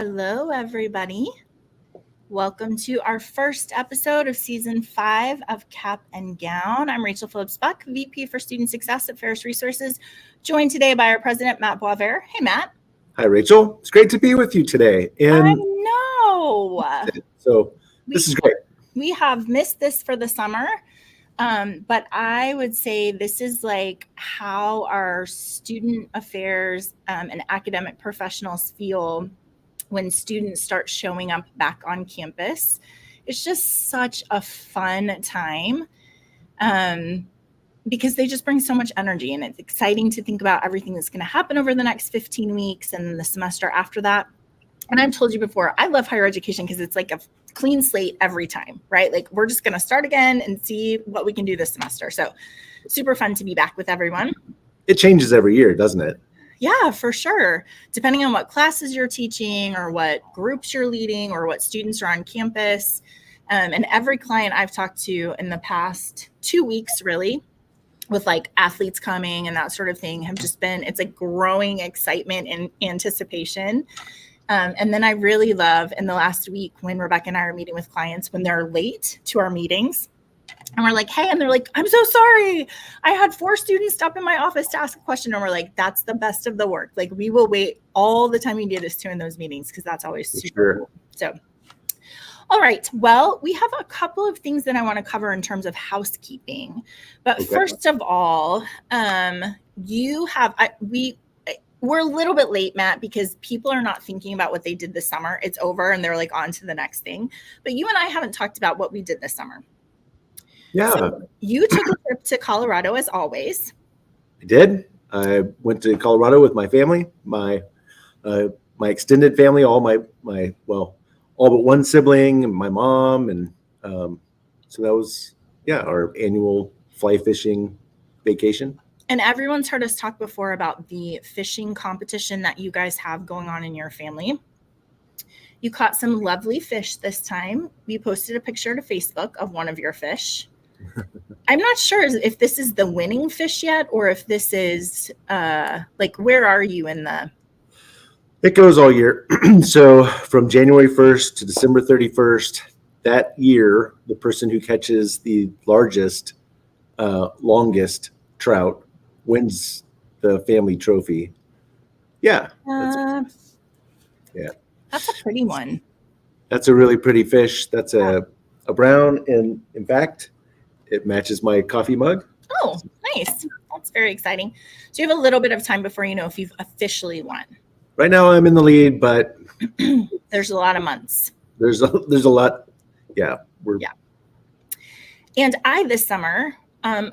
Hello, everybody. Welcome to our first episode of season 5 of Cap and Gown. I'm Rachel Phillips Buck, VP for Student Success at Ferris Resources, joined today by our president, Matt Boisvert. Hey, Matt. Hi, Rachel. It's great to be with you today. I know. So this is great. We have missed this for the summer, but I would say this is like how our student affairs and academic professionals feel when students start showing up back on campus. It's just such a fun time because they just bring so much energy, and it's exciting to think about everything that's going to happen over the next 15 weeks and the semester after that. And I've told you before, I love higher education because it's like a clean slate every time, right? Like we're just going to start again and see what we can do this semester. So super fun to be back with everyone. It changes every year, doesn't it? Yeah, for sure. Depending on what classes you're teaching or what groups you're leading or what students are on campus. And every client I've talked to in the past 2 weeks, really, with like athletes coming and that sort of thing, have just been, it's like growing excitement and anticipation. And then I really love in the last week when Rebecca and I are meeting with clients when they're late to our meetings. And we're like, hey, and they're like, I'm so sorry. I had 4 students stop in my office to ask a question. And we're like, that's the best of the work. Like we will wait all the time you need us to in those meetings because that's always super cool. So, all right. Well, we have a couple of things that I want to cover in terms of housekeeping. But first of all, we're a little bit late, Matt, because people are not thinking about what they did this summer. It's over and they're like on to the next thing. But you and I haven't talked about what we did this summer. Yeah. So you took a trip to Colorado as always. I did. I went to Colorado with my family, my extended family, all but one sibling, and my mom, and so that was our annual fly fishing vacation. And everyone's heard us talk before about the fishing competition that you guys have going on in your family. You caught some lovely fish this time. We posted a picture to Facebook of one of your fish. I'm not sure if this is the winning fish yet, or if this is where are you in the? It goes all year. So from January 1st to December 31st, that year, the person who catches the largest, longest trout wins the family trophy. Yeah. That's a pretty one. That's a really pretty fish. That's a brown, and in fact, it matches my coffee mug. Oh, nice. That's very exciting. So you have a little bit of time before you know if you've officially won. Right now I'm in the lead, but there's a lot of months. There's a lot. Yeah. And I, this summer,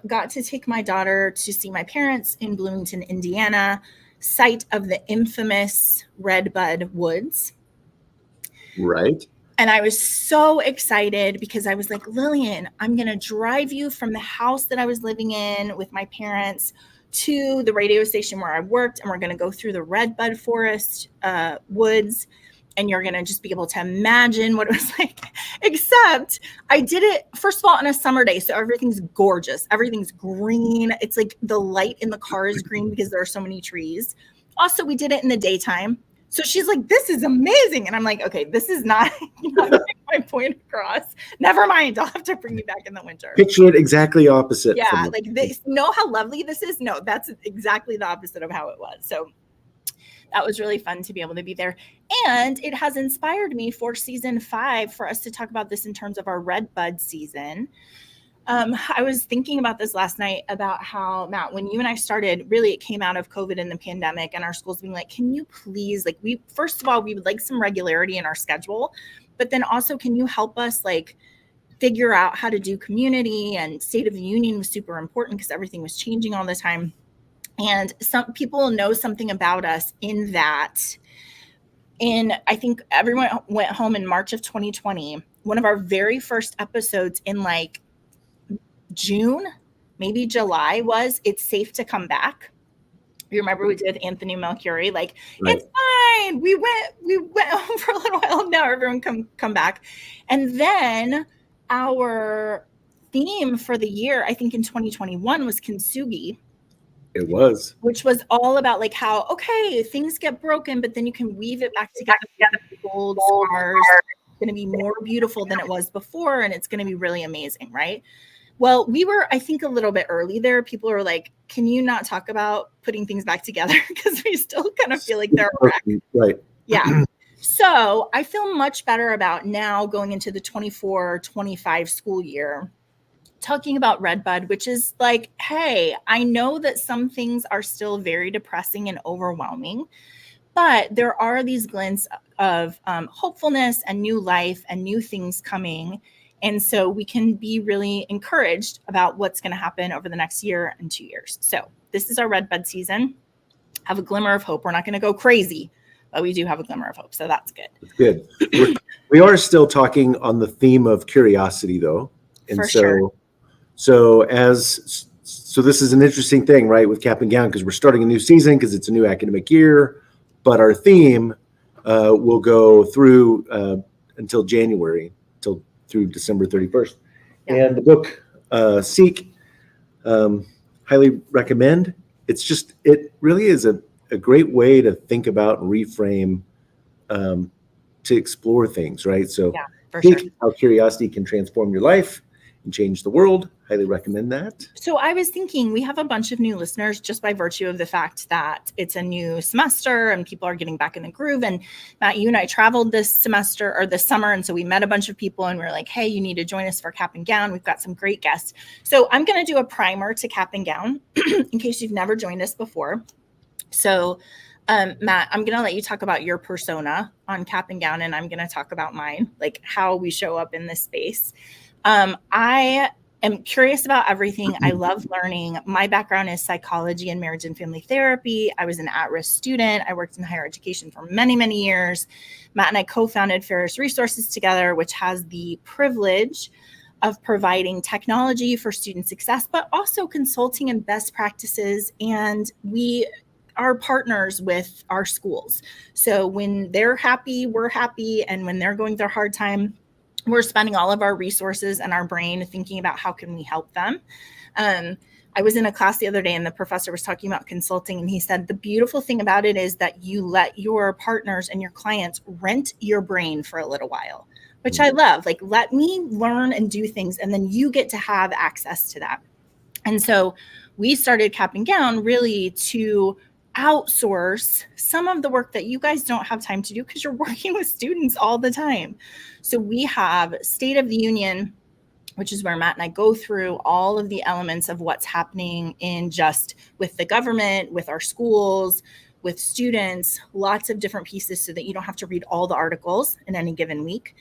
got to take my daughter to see my parents in Bloomington, Indiana, site of the infamous Redbud Woods. Right. And I was so excited because I was like, Lillian, I'm going to drive you from the house that I was living in with my parents to the radio station where I worked. And we're going to go through the Redbud Forest woods. And you're going to just be able to imagine what it was like. Except I did it, first of all, on a summer day. So everything's gorgeous. Everything's green. It's like the light in the car is green because there are so many trees. Also, we did it in the daytime. So she's like, this is amazing. And I'm like, okay, this is not getting my point across. Never mind. I'll have to bring you back in the winter. Picture it exactly opposite. Yeah. Like this, know how lovely this is? No, that's exactly the opposite of how it was. So that was really fun to be able to be there. And it has inspired me for season 5 for us to talk about this in terms of our Redbud season. I was thinking about this last night about how, Matt, when you and I started, really it came out of COVID and the pandemic and our schools being like, can you please, like first of all, we would like some regularity in our schedule, but then also can you help us figure out how to do community, and State of the Union was super important because everything was changing all the time. And some people know something about us in that. I think everyone went home in March of 2020. One of our very first episodes in June, maybe July was It's Safe to Come Back. You remember we did with Anthony Melchiori, right. It's fine. We went home for a little while. Now everyone come back. And then our theme for the year, I think in 2021, was Kintsugi. It was. which was all about like how, okay, things get broken, but then you can weave it back together with gold stars. It's going to be more beautiful than it was before, and it's going to be really amazing, right? Well, we were, I think, a little bit early there. People are like, can you not talk about putting things back together? Because we still kind of feel like they're a wreck. Right. Yeah. So I feel much better about now going into the 24-25 school year, talking about Redbud, which is like, hey, I know that some things are still very depressing and overwhelming, but there are these glints of hopefulness and new life and new things coming. And so we can be really encouraged about what's going to happen over the next year and 2 years. So this is our Redbud season. Have a glimmer of hope. We're not going to go crazy, but we do have a glimmer of hope. So that's good. It's good. We are still talking on the theme of curiosity, though. And For sure. So this is an interesting thing, right, with Cap and Gown, because we're starting a new season because it's a new academic year, but our theme will go through until January, through December 31st. Yeah. And the book, Seek, highly recommend. It really is a great way to think about and reframe, to explore things, right? So Yeah, for Seek, sure. how curiosity can transform your life and change the world. Highly recommend that. So I was thinking we have a bunch of new listeners just by virtue of the fact that it's a new semester and people are getting back in the groove. And Matt, you and I traveled this semester or this summer. And so we met a bunch of people and we are like, hey, you need to join us for Cap and Gown. We've got some great guests. So I'm going to do a primer to Cap and Gown in case you've never joined us before. So Matt, I'm going to let you talk about your persona on Cap and Gown, and I'm going to talk about mine, like how we show up in this space. I am curious about everything. I love learning. My background is psychology and marriage and family therapy. I was an at-risk student. I worked in higher education for many, many years. Matt and I co-founded Ferris Resources together, which has the privilege of providing technology for student success, but also consulting and best practices. And we are partners with our schools. So when they're happy, we're happy. And when they're going through a hard time, we're spending all of our resources and our brain thinking about how can we help them. I was in a class the other day and the professor was talking about consulting, and he said the beautiful thing about it is that you let your partners and your clients rent your brain for a little while, which I love. Like, let me learn and do things, and then you get to have access to that. And so we started Cap and Gown really to outsource some of the work that you guys don't have time to do because you're working with students all the time. So we have State of the Union, which is where Matt and I go through all of the elements of what's happening in just with the government, with our schools, with students, lots of different pieces so that you don't have to read all the articles in any given week.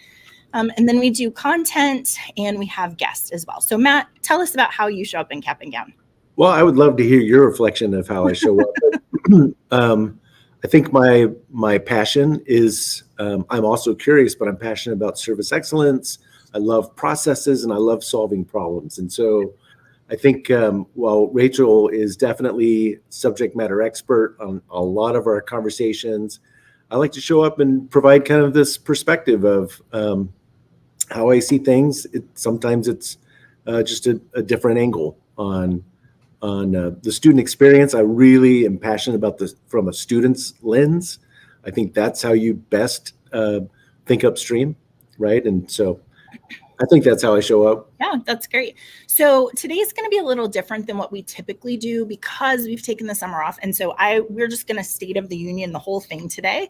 And then we do content and we have guests as well. So Matt, tell us about how you show up in Cap and Gown. Well, I would love to hear your reflection of how I show up. I think my passion is, I'm also curious, but I'm passionate about service excellence. I love processes and I love solving problems. And so I think while Rachel is definitely subject matter expert on a lot of our conversations, I like to show up and provide kind of this perspective of how I see things. Sometimes it's just a different angle on the student experience. I really am passionate about this from a student's lens. I think that's how you best think upstream, right? And so I think that's how I show up. Yeah, that's great. So today is going to be a little different than what we typically do because we've taken the summer off. And so we're just going to State of the Union the whole thing today.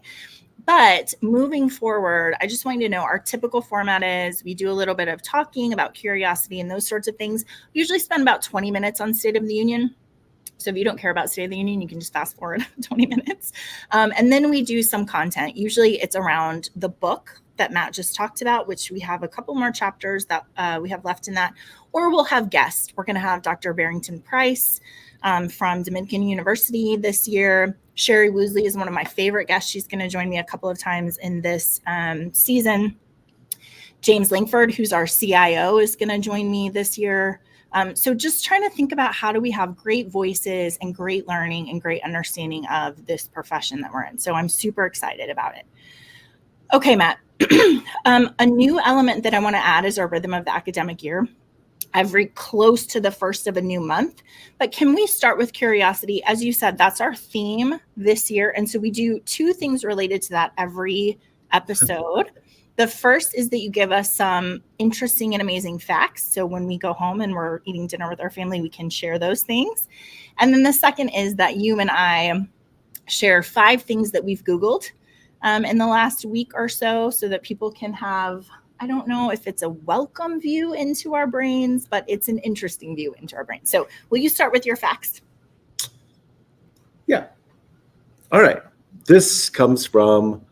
But moving forward, I just want you to know our typical format is we do a little bit of talking about curiosity and those sorts of things. We usually spend about 20 minutes on State of the Union. So if you don't care about State of the Union, you can just fast forward 20 minutes. And then we do some content. Usually it's around the book that Matt just talked about, which we have a couple more chapters that we have left in that, or we'll have guests. We're going to have Dr. Barrington Price from Dominican University this year. Sherry Woosley is one of my favorite guests. She's going to join me a couple of times in this season. James Langford, who's our CIO, is going to join me this year. So just trying to think about how do we have great voices and great learning and great understanding of this profession that we're in. So I'm super excited about it. Okay, Matt. A new element that I want to add is our rhythm of the academic year. every close to the first of a new month. But can we start with curiosity? As you said, that's our theme this year. And so we do 2 things related to that every episode. The first is that you give us some interesting and amazing facts. So when we go home and we're eating dinner with our family, we can share those things. And then the second is that you and I share 5 things that we've Googled in the last week or so that people can have, I don't know if it's a welcome view into our brains, but it's an interesting view into our brains. So will you start with your facts? Yeah. All right. This comes from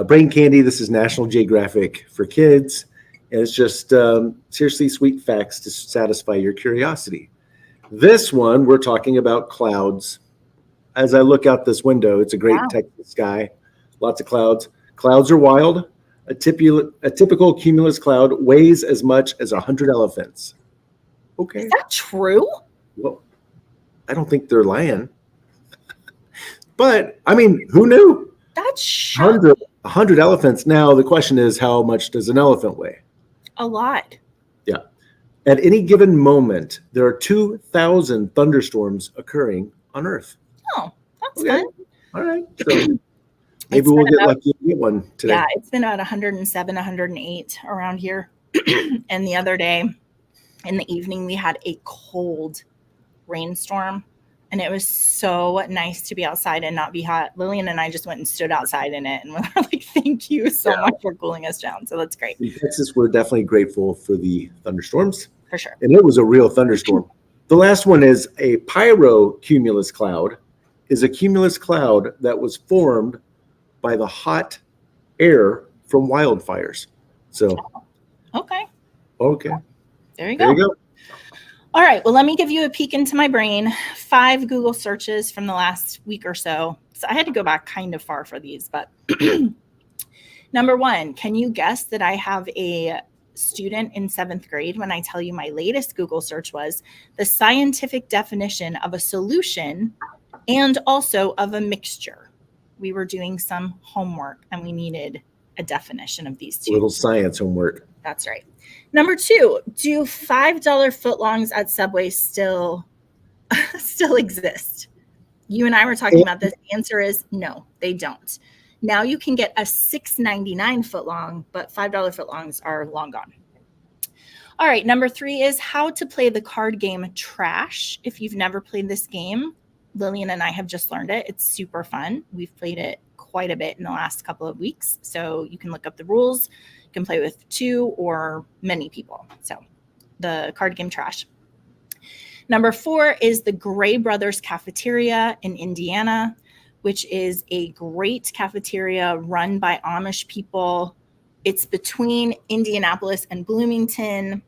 Brain Candy. This is National Geographic for kids. And it's just seriously sweet facts to satisfy your curiosity. This one, we're talking about clouds. As I look out this window, it's a great Texas sky, lots of clouds. Clouds are wild. A typical cumulus cloud weighs as much as 100 elephants. Okay. Is that true? Well, I don't think they're lying. But, I mean, who knew? That's shocking. 100 elephants. Now, the question is, how much does an elephant weigh? A lot. Yeah. At any given moment, there are 2,000 thunderstorms occurring on Earth. Oh, that's fun. All right. So maybe we'll get lucky and get one today. Yeah, it's been about 107, 108 around here. And the other day in the evening, we had a cold rainstorm. And it was so nice to be outside and not be hot. Lillian and I just went and stood outside in it. And we were like, thank you so much for cooling us down. So that's great. In Texas, we're definitely grateful for the thunderstorms. For sure. And it was a real thunderstorm. The last one is a pyrocumulus cloud. Is a cumulus cloud that was formed by the hot air from wildfires. So. Okay. There you go. All right. Well, let me give you a peek into my brain. 5 Google searches from the last week or so. So I had to go back kind of far for these, but number 1, can you guess that I have a student in 7th grade when I tell you my latest Google search was the scientific definition of a solution and also of a mixture? We were doing some homework and we needed a definition of these 2. Little science homework. That's right. Number 2, do $5 footlongs at Subway still exist? You and I were talking about this. The answer is no, they don't. Now you can get a $6.99 footlong, but $5 footlongs are long gone. All right, number 3 is how to play the card game Trash. If you've never played this game, Lillian and I have just learned it. It's super fun. We've played it quite a bit in the last couple of weeks. So you can look up the rules. You can play with 2 or many people. So the card game Trash. Number 4 is the Gray Brothers Cafeteria in Indiana, which is a great cafeteria run by Amish people. It's between Indianapolis and Bloomington,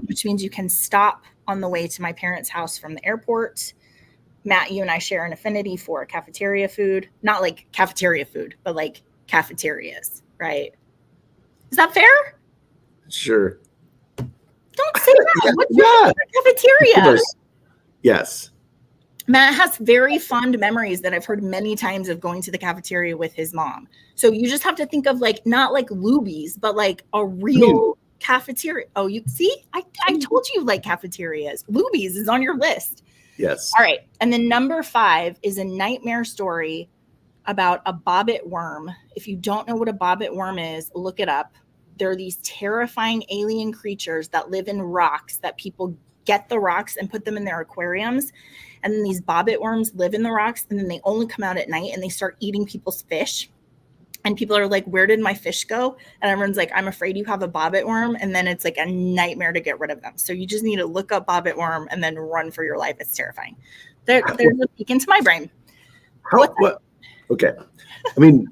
which means you can stop on the way to my parents' house from the airport. Matt, you and I share an affinity for cafeteria food. Not like cafeteria food, but like cafeterias, right? Is that fair? Sure. Don't say that. What's your favorite cafeteria? Yes. Matt has very fond memories that I've heard many times of going to the cafeteria with his mom. So you just have to think of like, not like Luby's, but like a real cafeteria. Oh, you see, I told you like cafeterias. Luby's is on your list. Yes. All right. And then number 5 is a nightmare story about a bobbit worm. If you don't know what a bobbit worm is, look it up. They're these terrifying alien creatures that live in rocks that people get the rocks and put them in their aquariums. And then these bobbit worms live in the rocks and then they only come out at night and they start eating people's fish. And people are like, where did my fish go? And everyone's like, I'm afraid you have a bobbit worm. And then it's like a nightmare to get rid of them. So you just need to look up bobbit worm and then run for your life. It's terrifying. There's a peek into my brain. What? Okay. I mean,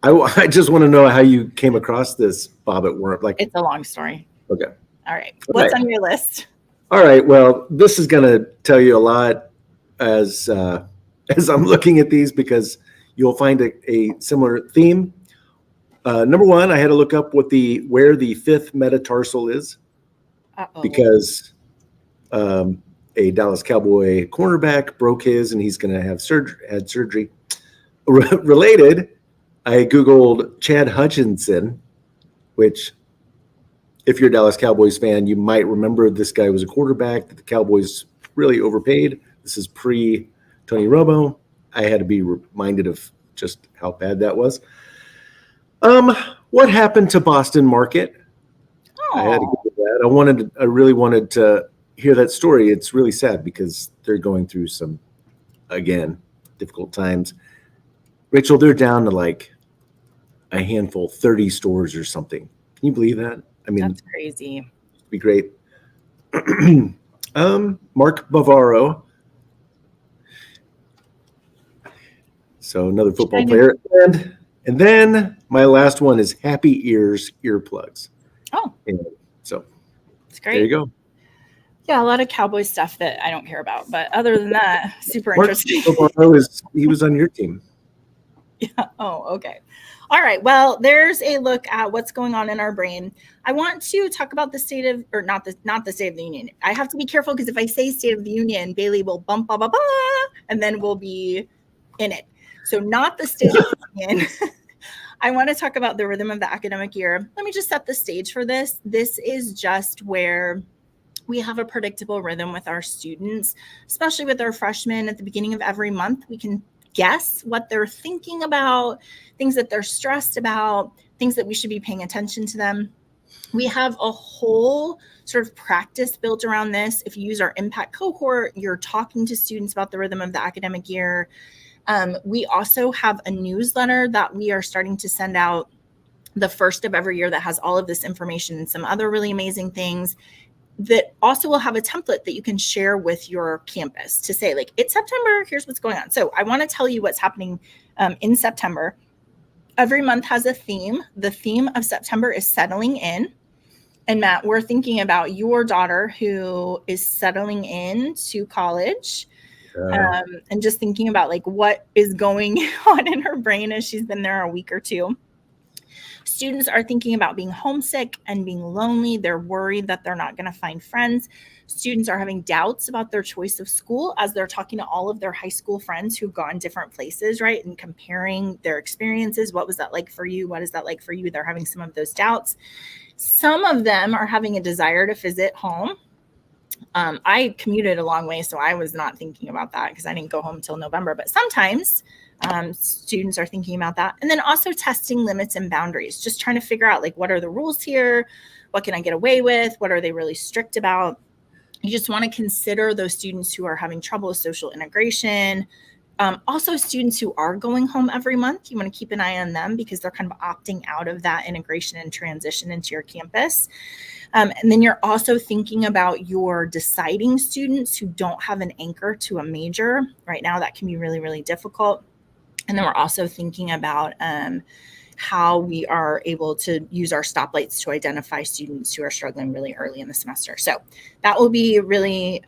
I just want to know how you came across this bobbit worm. Like, it's a long story. Okay. All right. What's on your list? All right. Well, this is going to tell you a lot as I'm looking at these because you'll find a similar theme. Number 1, I had to look up where the 5th metatarsal is. Uh-oh. Because a Dallas Cowboy cornerback broke his and he's going to have surgery. Related, I Googled Chad Hutchinson, which if you're a Dallas Cowboys fan, you might remember this guy was a quarterback that the Cowboys really overpaid. This is pre Tony Romo. I had to be reminded of just how bad that was. What happened to Boston Market? I had to get to that. I really wanted to hear that story. It's really sad because they're going through some, again, difficult times. Rachel, they're down to like a handful, 30 stores or something. Can you believe that? I mean, that's crazy. It'd be great. Mark Bavaro. So another football player. And then my last one is Happy Ears earplugs. Oh. And so it's great. There you go. Yeah, a lot of Cowboy stuff that I don't care about. But other than that, super interesting. He was on your team. Yeah. Oh, okay. All right. Well, there's a look at what's going on in our brain. I want to talk about the state of, or not the State of the Union. I have to be careful because if I say State of the Union, Bailey will bump, blah, blah, blah, and then we'll be in it. So not the State of the Union. I want to talk about the rhythm of the academic year. Let me just set the stage for this. This is just where we have a predictable rhythm with our students, especially with our freshmen. At the beginning of every month, we can guess what they're thinking about, things that they're stressed about, things that we should be paying attention to them. We have a whole sort of practice built around this. If you use our impact cohort, you're talking to students about the rhythm of the academic year. We also have a newsletter that we are starting to send out the first of every year that has all of this information and some other really amazing things that also will have a template that you can share with your campus to say, like, it's September, here's what's going on. So I want to tell you what's happening in September. Every month has a theme. The theme of September is settling in. And Matt, we're thinking about your daughter who is settling in to college. And just thinking about like what is going on in her brain as she's been there a week or two. Students are thinking about being homesick and being lonely. They're worried that they're not going to find friends. Students are having doubts about their choice of school as they're talking to all of their high school friends who've gone different places, right? And comparing their experiences. What was that like for you? What is that like for you? They're having some of those doubts. Some of them are having a desire to visit home. I commuted a long way, so I was not thinking about that because I didn't go home until November. But sometimes students are thinking about that. And then also testing limits and boundaries, just trying to figure out like, what are the rules here? What can I get away with? What are they really strict about? You just want to consider those students who are having trouble with social integration. Also students who are going home every month, you want to keep an eye on them because they're kind of opting out of that integration and transition into your campus. And then you're also thinking about your deciding students who don't have an anchor to a major. Right now, that can be really, really difficult. And then we're also thinking about how we are able to use our stoplights to identify students who are struggling really early in the semester. So that will be really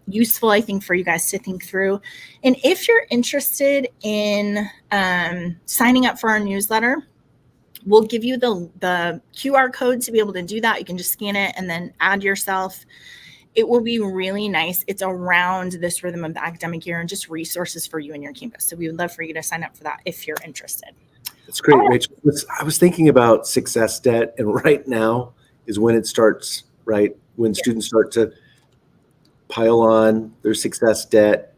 useful, I think, for you guys to think through. And if you're interested in signing up for our newsletter, we'll give you the QR code to be able to do that. You can just scan it and then add yourself. It will be really nice. It's around this rhythm of the academic year and just resources for you and your campus. So we would love for you to sign up for that if you're interested. That's great, Rachel. I was thinking about success debt, and right now is when it starts, right? When students start to pile on their success debt.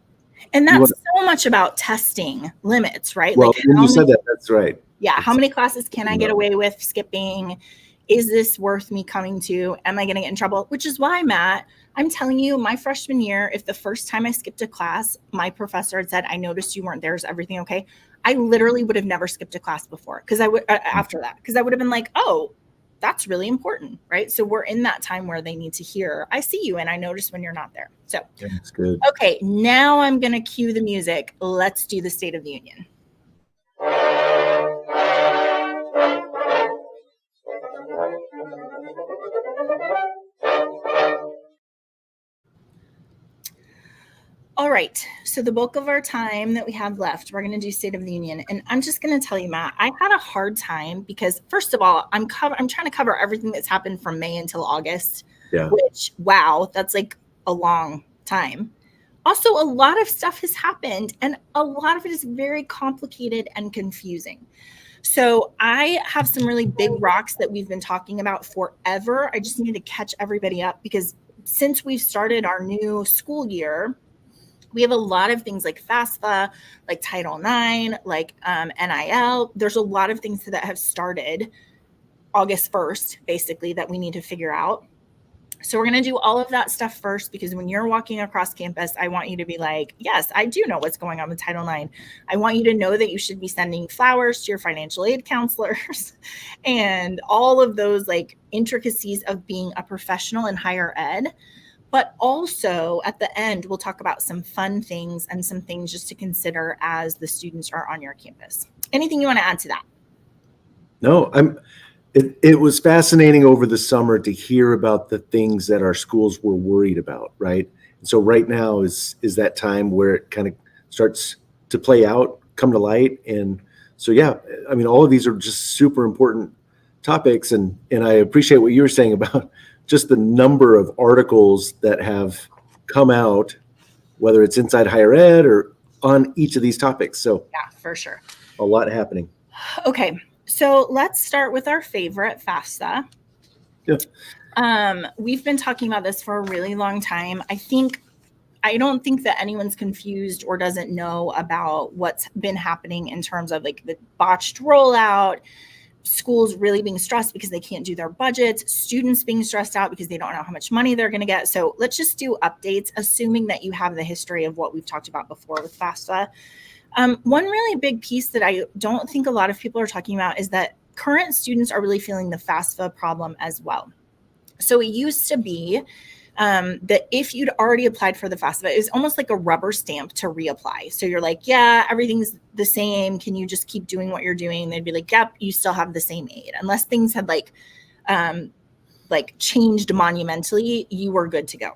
And that's so much about testing limits, right? Well, like when you said that, that's right. Yeah. How many classes can I get away with skipping? Is this worth me coming to? Am I going to get in trouble? Which is why, Matt, I'm telling you, my freshman year, if the first time I skipped a class, my professor had said, I noticed you weren't there. Is everything okay? I literally would have never skipped a class before because I would after that, because I would have been like, oh, that's really important, right? So we're in that time where they need to hear, I see you and I noticed when you're not there. So that's good. Okay, now I'm going to cue the music. Let's do the State of the Union. All right, so the bulk of our time that we have left, we're going to do State of the Union. And I'm just going to tell you, Matt, I had a hard time because, first of all, I'm trying to cover everything that's happened from May until August, which, wow, that's like a long time. Also, a lot of stuff has happened, and a lot of it is very complicated and confusing. So I have some really big rocks that we've been talking about forever. I just need to catch everybody up because since we've started our new school year, we have a lot of things like FAFSA, like Title IX, like NIL. There's a lot of things that have started August 1st, basically, that we need to figure out. So we're going to do all of that stuff first, because when you're walking across campus, I want you to be like, yes, I do know what's going on with Title IX. I want you to know that you should be sending flowers to your financial aid counselors and all of those like intricacies of being a professional in higher ed. But also at the end, we'll talk about some fun things and some things just to consider as the students are on your campus. Anything you want to add to that? No, it was fascinating over the summer to hear about the things that our schools were worried about, right? And so right now is that time where it kind of starts to play out, come to light. And so, yeah, I mean, all of these are just super important topics. And I appreciate what you were saying about just the number of articles that have come out, whether it's inside higher ed or on each of these topics. So yeah, for sure. A lot happening. Okay. So let's start with our favorite, FAFSA. Yeah. We've been talking about this for a really long time. I don't think that anyone's confused or doesn't know about what's been happening in terms of like the botched rollout, schools really being stressed because they can't do their budgets, students being stressed out because they don't know how much money they're going to get. So let's just do updates, assuming that you have the history of what we've talked about before with FAFSA. One really big piece that I don't think a lot of people are talking about is that current students are really feeling the FAFSA problem as well. So it used to be that if you'd already applied for the FAFSA, it was almost like a rubber stamp to reapply. So you're like, yeah, everything's the same. Can you just keep doing what you're doing? And they'd be like, yep, you still have the same aid. Unless things had like changed monumentally, you were good to go.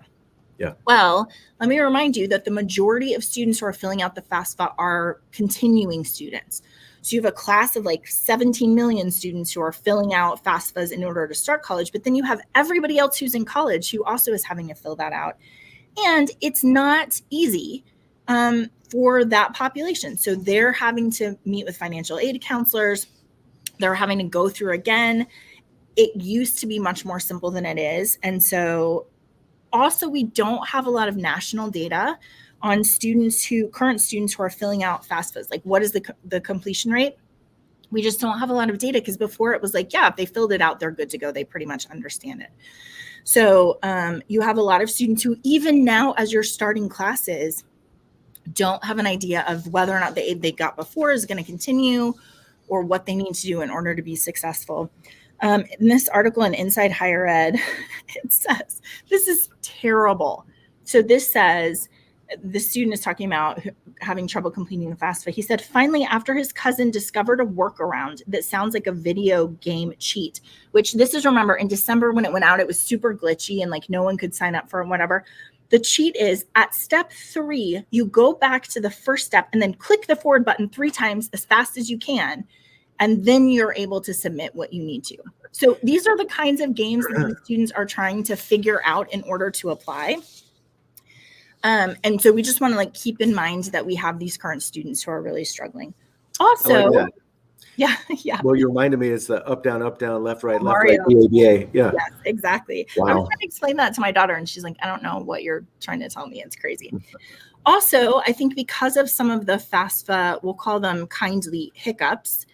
Yeah. Well, let me remind you that the majority of students who are filling out the FAFSA are continuing students. So you have a class of like 17 million students who are filling out FAFSAs in order to start college, but then you have everybody else who's in college who also is having to fill that out. And it's not easy for that population. So they're having to meet with financial aid counselors. They're having to go through again. It used to be much more simple than it is. And so also, we don't have a lot of national data on current students who are filling out FAFSAs. Like, what is the completion rate? We just don't have a lot of data, because before it was like, yeah, if they filled it out, they're good to go. They pretty much understand it. So you have a lot of students who, even now as you're starting classes, don't have an idea of whether or not the aid they got before is going to continue or what they need to do in order to be successful. In this article in Inside Higher Ed, it says, this is terrible. So this says, the student is talking about having trouble completing the FAFSA. He said, finally, after his cousin discovered a workaround that sounds like a video game cheat, which this is, remember, in December when it went out, it was super glitchy and like no one could sign up for it, whatever. The cheat is at step 3, you go back to the first step and then click the forward button 3 times as fast as you can. And then you're able to submit what you need to. So these are the kinds of games that the students are trying to figure out in order to apply. And so we just want to like keep in mind that we have these current students who are really struggling. Also, like yeah. Well, you reminded me, it's the up, down, left, right, Mario. BABA. Yeah. Yes, exactly. Wow. I was trying to explain that to my daughter, and she's like, I don't know what you're trying to tell me. It's crazy. Also, I think because of some of the FAFSA, we'll call them kindly hiccups,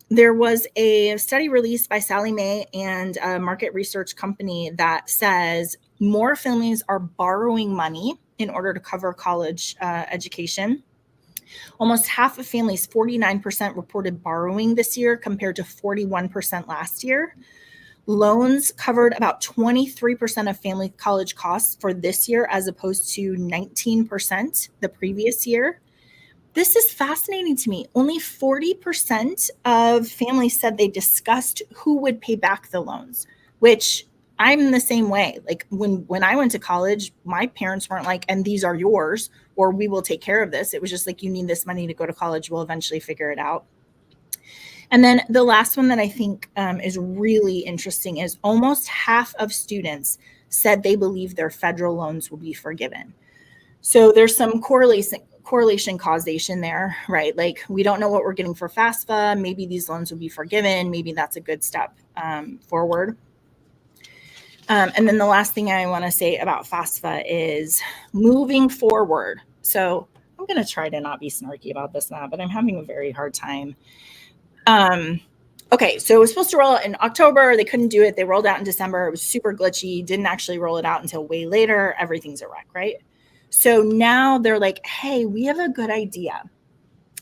there was a study released by Sallie Mae and a market research company that says more families are borrowing money in order to cover college education. Almost half of families, 49%, reported borrowing this year compared to 41% last year. Loans covered about 23% of family college costs for this year, as opposed to 19% the previous year. This is fascinating to me. Only 40% of families said they discussed who would pay back the loans, which I'm the same way. Like when I went to college, my parents weren't like, and these are yours, or we will take care of this. It was just like, you need this money to go to college. We'll eventually figure it out. And then the last one that I think is really interesting is almost half of students said they believe their federal loans will be forgiven. So there's some correlation causation there, right? Like we don't know what we're getting for FAFSA. Maybe these loans will be forgiven. Maybe that's a good step forward. And then the last thing I want to say about FAFSA is moving forward. So I'm going to try to not be snarky about this now, but I'm having a very hard time. Okay, so it was supposed to roll out in October. They couldn't do it. They rolled out in December. It was super glitchy. Didn't actually roll it out until way later. Everything's a wreck, right? So now they're like, hey, we have a good idea.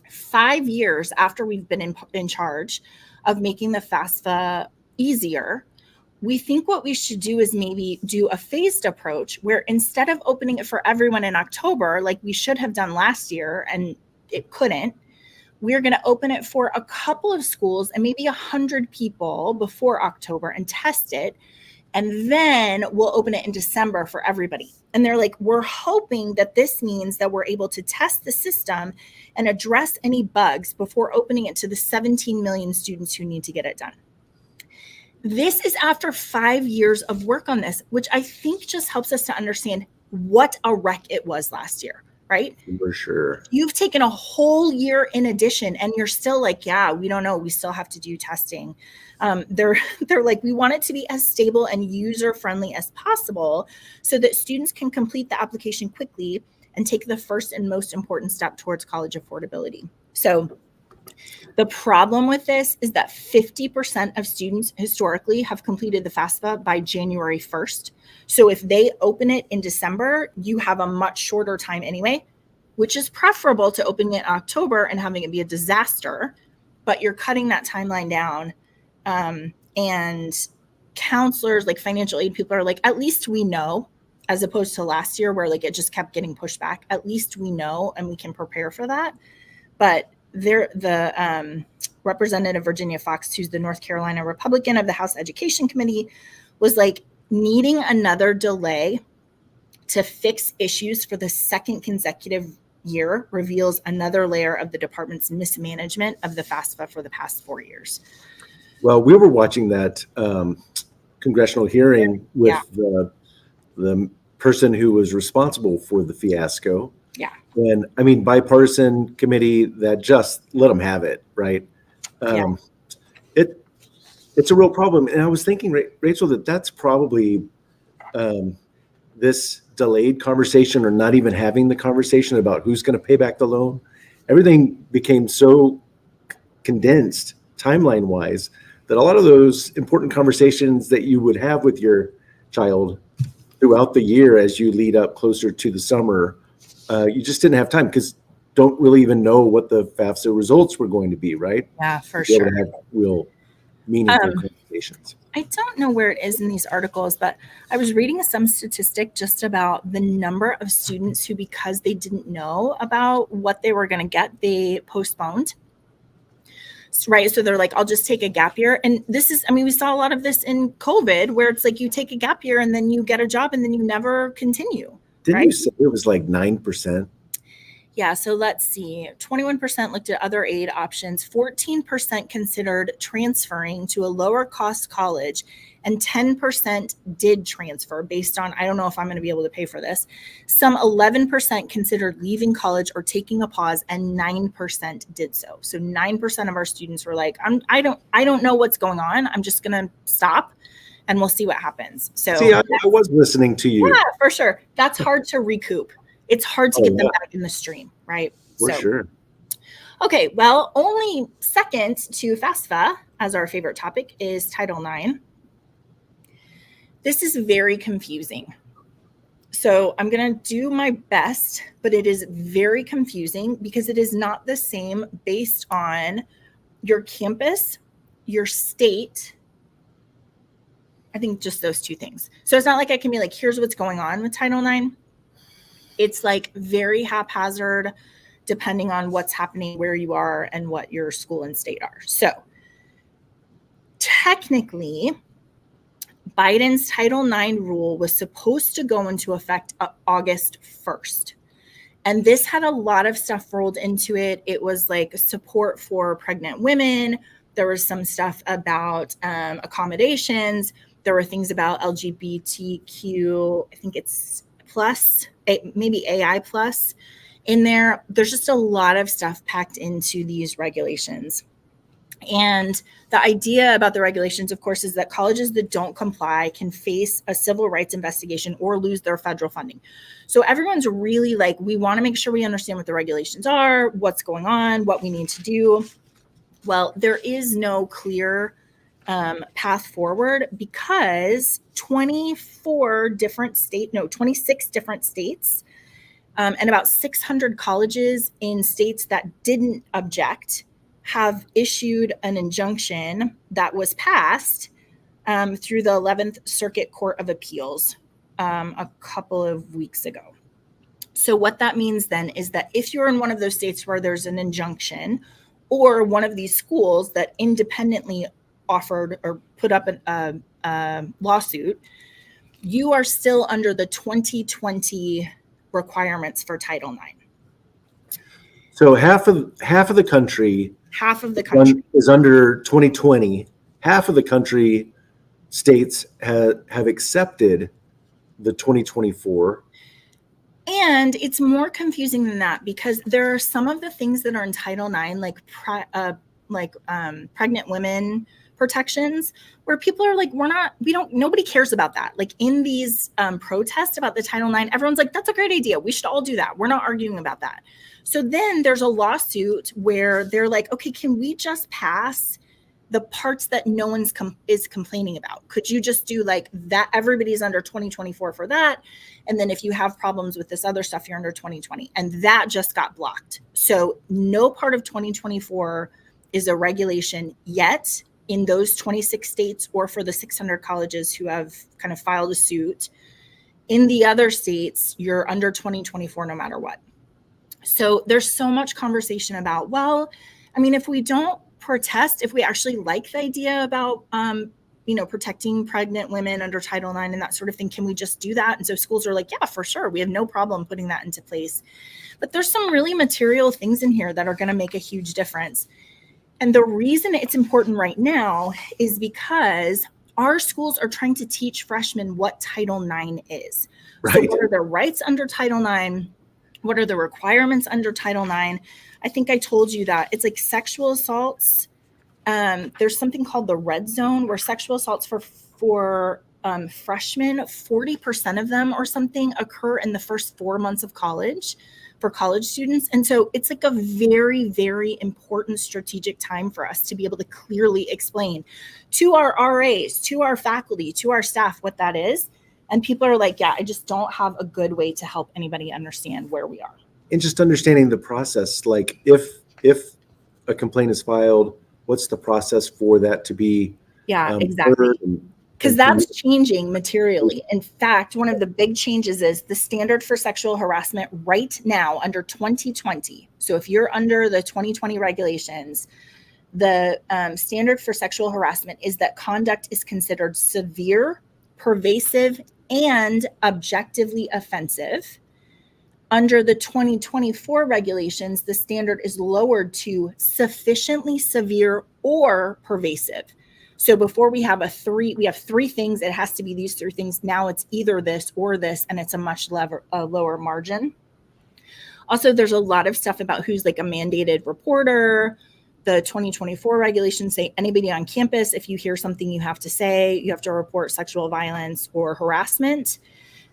5 years after we've been in charge of making the FAFSA easier, we think what we should do is maybe do a phased approach where instead of opening it for everyone in October, like we should have done last year and it couldn't, we're going to open it for a couple of schools and maybe 100 people before October and test it. And then we'll open it in December for everybody. And they're like, we're hoping that this means that we're able to test the system and address any bugs before opening it to the 17 million students who need to get it done. This is after 5 years of work on this, which I think just helps us to understand what a wreck it was last year, right? For sure. You've taken a whole year in addition, and you're still like, yeah, we don't know. We still have to do testing. They're like, we want it to be as stable and user-friendly as possible so that students can complete the application quickly and take the first and most important step towards college affordability. So the problem with this is that 50% of students historically have completed the FAFSA by January 1st. So if they open it in December, you have a much shorter time anyway, which is preferable to opening it in October and having it be a disaster, but you're cutting that timeline down. And counselors, like financial aid people are like, at least we know, as opposed to last year where like it just kept getting pushed back. At least we know and we can prepare for that. But the Representative Virginia Fox, who's the North Carolina Republican of the House Education Committee, was like, needing another delay to fix issues for the second consecutive year reveals another layer of the department's mismanagement of the FAFSA for the past 4 years. Well, we were watching that congressional hearing with the person who was responsible for the fiasco. Yeah. And I mean, bipartisan committee that just let them have it, right? It's a real problem. And I was thinking, Rachel, that's probably this delayed conversation or not even having the conversation about who's going to pay back the loan. Everything became so condensed timeline wise that a lot of those important conversations that you would have with your child throughout the year as you lead up closer to the summer, you just didn't have time because don't really even know what the FAFSA results were going to be, right? Yeah, for to be able sure. to have real meaningful conversations. I don't know where it is in these articles, but I was reading some statistic just about the number of students who, because they didn't know about what they were going to get, they postponed. Right. So they're like, I'll just take a gap year. And this is, I mean, we saw a lot of this in COVID where it's like you take a gap year and then you get a job and then you never continue. Didn't you say it was like 9%? Yeah. So let's see. 21% looked at other aid options. 14% considered transferring to a lower cost college, and 10% did transfer based on, I don't know if I'm going to be able to pay for this. Some 11% considered leaving college or taking a pause, and 9% did so. So 9% of our students were like, I don't know what's going on. I'm just going to stop and we'll see what happens. So see, I was listening to you. Yeah, for sure. That's hard to recoup. It's hard to get them back in the stream, right? For sure. Okay, well, only second to FAFSA as our favorite topic is Title IX. This is very confusing. So I'm going to do my best, but it is very confusing because it is not the same based on your campus, your state. I think just those two things. So it's not like I can be like, here's what's going on with Title IX. It's like very haphazard depending on what's happening, where you are, and what your school and state are. So technically, Biden's Title IX rule was supposed to go into effect August 1st. And this had a lot of stuff rolled into it. It was like support for pregnant women. There was some stuff about accommodations. There were things about LGBTQ, I think it's plus, maybe AI plus. in there. There's just a lot of stuff packed into these regulations. And the idea about the regulations, of course, is that colleges that don't comply can face a civil rights investigation or lose their federal funding. So everyone's really like, we want to make sure we understand what the regulations are, what's going on, what we need to do. Well, there is no clear path forward because 26 different states and about 600 colleges in states that didn't object have issued an injunction that was passed through the 11th Circuit Court of Appeals a couple of weeks ago. So what that means then is that if you're in one of those states where there's an injunction, or one of these schools that independently offered or put up a lawsuit, you are still under the 2020 requirements for Title IX. So half of the country is under 2020. Half of the country states have accepted the 2024. And it's more confusing than that because there are some of the things that are in Title IX, like pregnant women protections, where people are like, nobody cares about that. Like in these protests about the Title IX, everyone's like, that's a great idea. We should all do that. We're not arguing about that. So then there's a lawsuit where they're like, okay, can we just pass the parts that no one's is complaining about? Could you just do like that? Everybody's under 2024 for that. And then if you have problems with this other stuff, you're under 2020. And that just got blocked. So no part of 2024 is a regulation yet in those 26 states or for the 600 colleges who have kind of filed a suit. In the other states, you're under 2024 no matter what. So there's so much conversation about, well, I mean, if we don't protest, if we actually like the idea about protecting pregnant women under Title IX and that sort of thing, can we just do that? And so schools are like, yeah, for sure, we have no problem putting that into place. But there's some really material things in here that are going to make a huge difference. And the reason it's important right now is because our schools are trying to teach freshmen what Title IX is. Right. So what are their rights under Title IX? What are the requirements under Title IX? I think I told you that it's like sexual assaults. There's something called the red zone where sexual assaults for freshmen, 40% of them or something occur in the first 4 months of college for college students. And so it's like a very, very important strategic time for us to be able to clearly explain to our RAs, to our faculty, to our staff what that is. And people are like, yeah, I just don't have a good way to help anybody understand where we are. And just understanding the process, like if a complaint is filed, what's the process for that to be? Yeah, exactly. Because that's changing materially. In fact, one of the big changes is the standard for sexual harassment right now under 2020. So if you're under the 2020 regulations, the standard for sexual harassment is that conduct is considered severe, pervasive, and objectively offensive. Under the 2024 regulations, the standard is lowered to sufficiently severe or pervasive. So before we have three things, it has to be these three things. Now it's either this or this, and it's a much lower margin. Also, there's a lot of stuff about who's like a mandated reporter. The 2024 regulations say anybody on campus, if you hear something you have to say, you have to report sexual violence or harassment.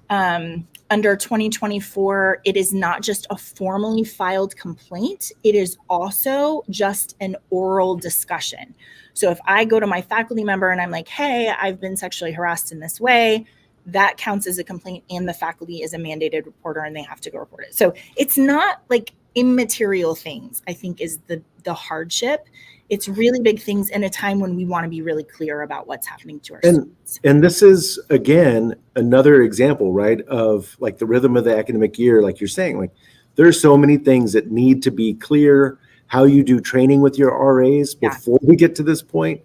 Under 2024, it is not just a formally filed complaint. It is also just an oral discussion. So if I go to my faculty member and I'm like, hey, I've been sexually harassed in this way, that counts as a complaint, and the faculty is a mandated reporter and they have to go report it. So it's not like immaterial things, I think, is the hardship. It's really big things in a time when we want to be really clear about what's happening to our students. And this is, again, another example, right, of like the rhythm of the academic year, like you're saying, like there's so many things that need to be clear, how you do training with your RAs before we get to this point.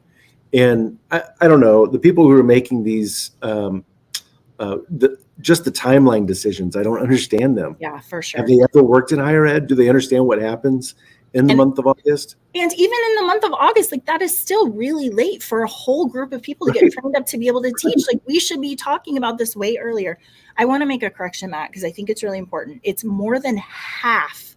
And I don't know, the people who are making these, just the timeline decisions, I don't understand them. Yeah, for sure. Have they ever worked in higher ed? Do they understand what happens in the month of August. And even in the month of August, like that is still really late for a whole group of people to get trained up to be able to teach. Like we should be talking about this way earlier. I want to make a correction, Matt, because I think it's really important. It's more than half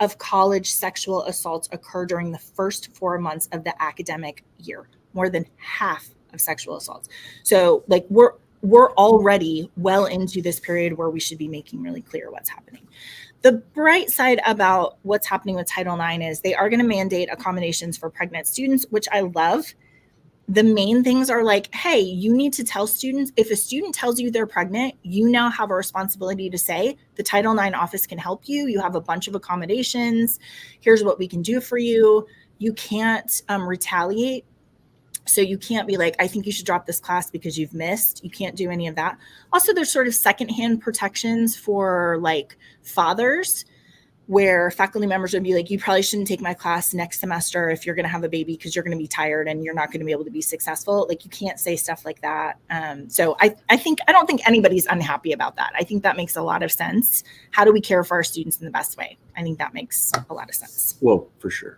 of college sexual assaults occur during the first 4 months of the academic year. More than half of sexual assaults. So like we're already well into this period where we should be making really clear what's happening. The bright side about what's happening with Title IX is they are going to mandate accommodations for pregnant students, which I love. The main things are like, hey, you need to tell students, if a student tells you they're pregnant, you now have a responsibility to say, the Title IX office can help you. You have a bunch of accommodations. Here's what we can do for you. You can't retaliate. So you can't be like, I think you should drop this class because you've missed. You can't do any of that. Also, there's sort of secondhand protections for like fathers where faculty members would be like, you probably shouldn't take my class next semester if you're going to have a baby because you're going to be tired and you're not going to be able to be successful. Like you can't say stuff like that. So I don't think anybody's unhappy about that. I think that makes a lot of sense. How do we care for our students in the best way? I think that makes a lot of sense. Well, for sure.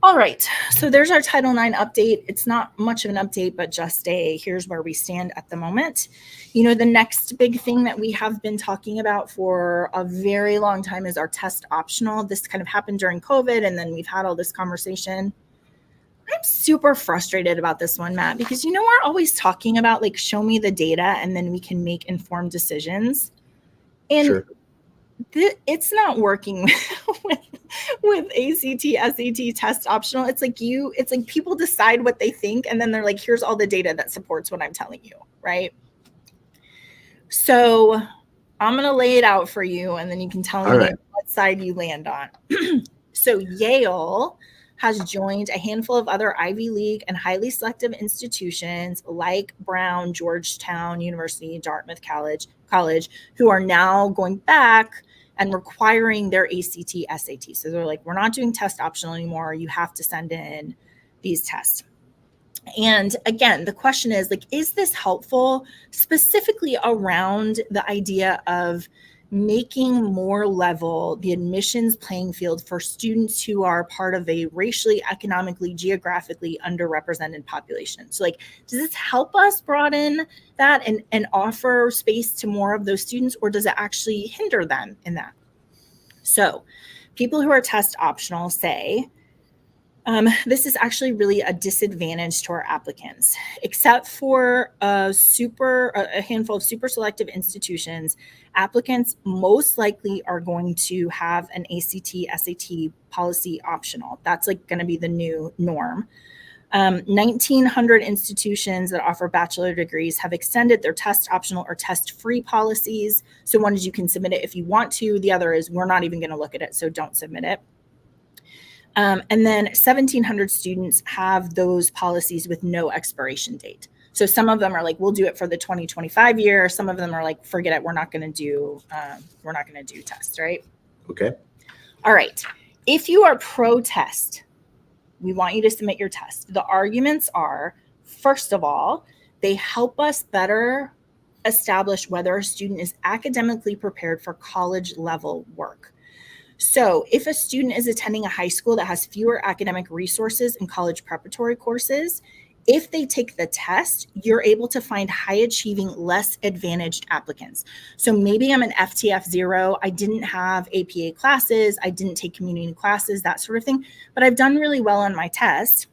All right, so there's our Title IX update. It's not much of an update, but just here's where we stand at the moment. You know, the next big thing that we have been talking about for a very long time is our test optional. This kind of happened during COVID, and then we've had all this conversation. I'm super frustrated about this one, Matt, because you know we're always talking about like, show me the data, and then we can make informed decisions. And sure. It's not working with ACT, SAT test optional. It's like people decide what they think and then they're like, here's all the data that supports what I'm telling you, right? So I'm going to lay it out for you and then you can tell me what side you land on. So Yale has joined a handful of other Ivy League and highly selective institutions like Brown, Georgetown University, Dartmouth College, who are now going back and requiring their ACT, SAT. So they're like, we're not doing test optional anymore. You have to send in these tests. And again, the question is like, is this helpful specifically around the idea of making more level the admissions playing field for students who are part of a racially, economically, geographically underrepresented population? So like, does this help us broaden that and offer space to more of those students, or does it actually hinder them in that? So people who are test optional say, this is actually really a disadvantage to our applicants, except for a handful of super selective institutions. Applicants most likely are going to have an ACT, SAT policy optional. That's like going to be the new norm. 1,900 institutions that offer bachelor degrees have extended their test optional or test free policies. So one is you can submit it if you want to. The other is we're not even going to look at it, so don't submit it. And then 1,700 students have those policies with no expiration date. So some of them are like, we'll do it for the 2025 year. Some of them are like, forget it, we're not going to do tests, right? Okay. All right. If you are pro-test, we want you to submit your test. The arguments are, first of all, they help us better establish whether a student is academically prepared for college level work. So if a student is attending a high school that has fewer academic resources and college preparatory courses, if they take the test, you're able to find high achieving, less advantaged applicants. So maybe I'm an FTF 0. I didn't have APA classes. I didn't take community classes, that sort of thing, but I've done really well on my test.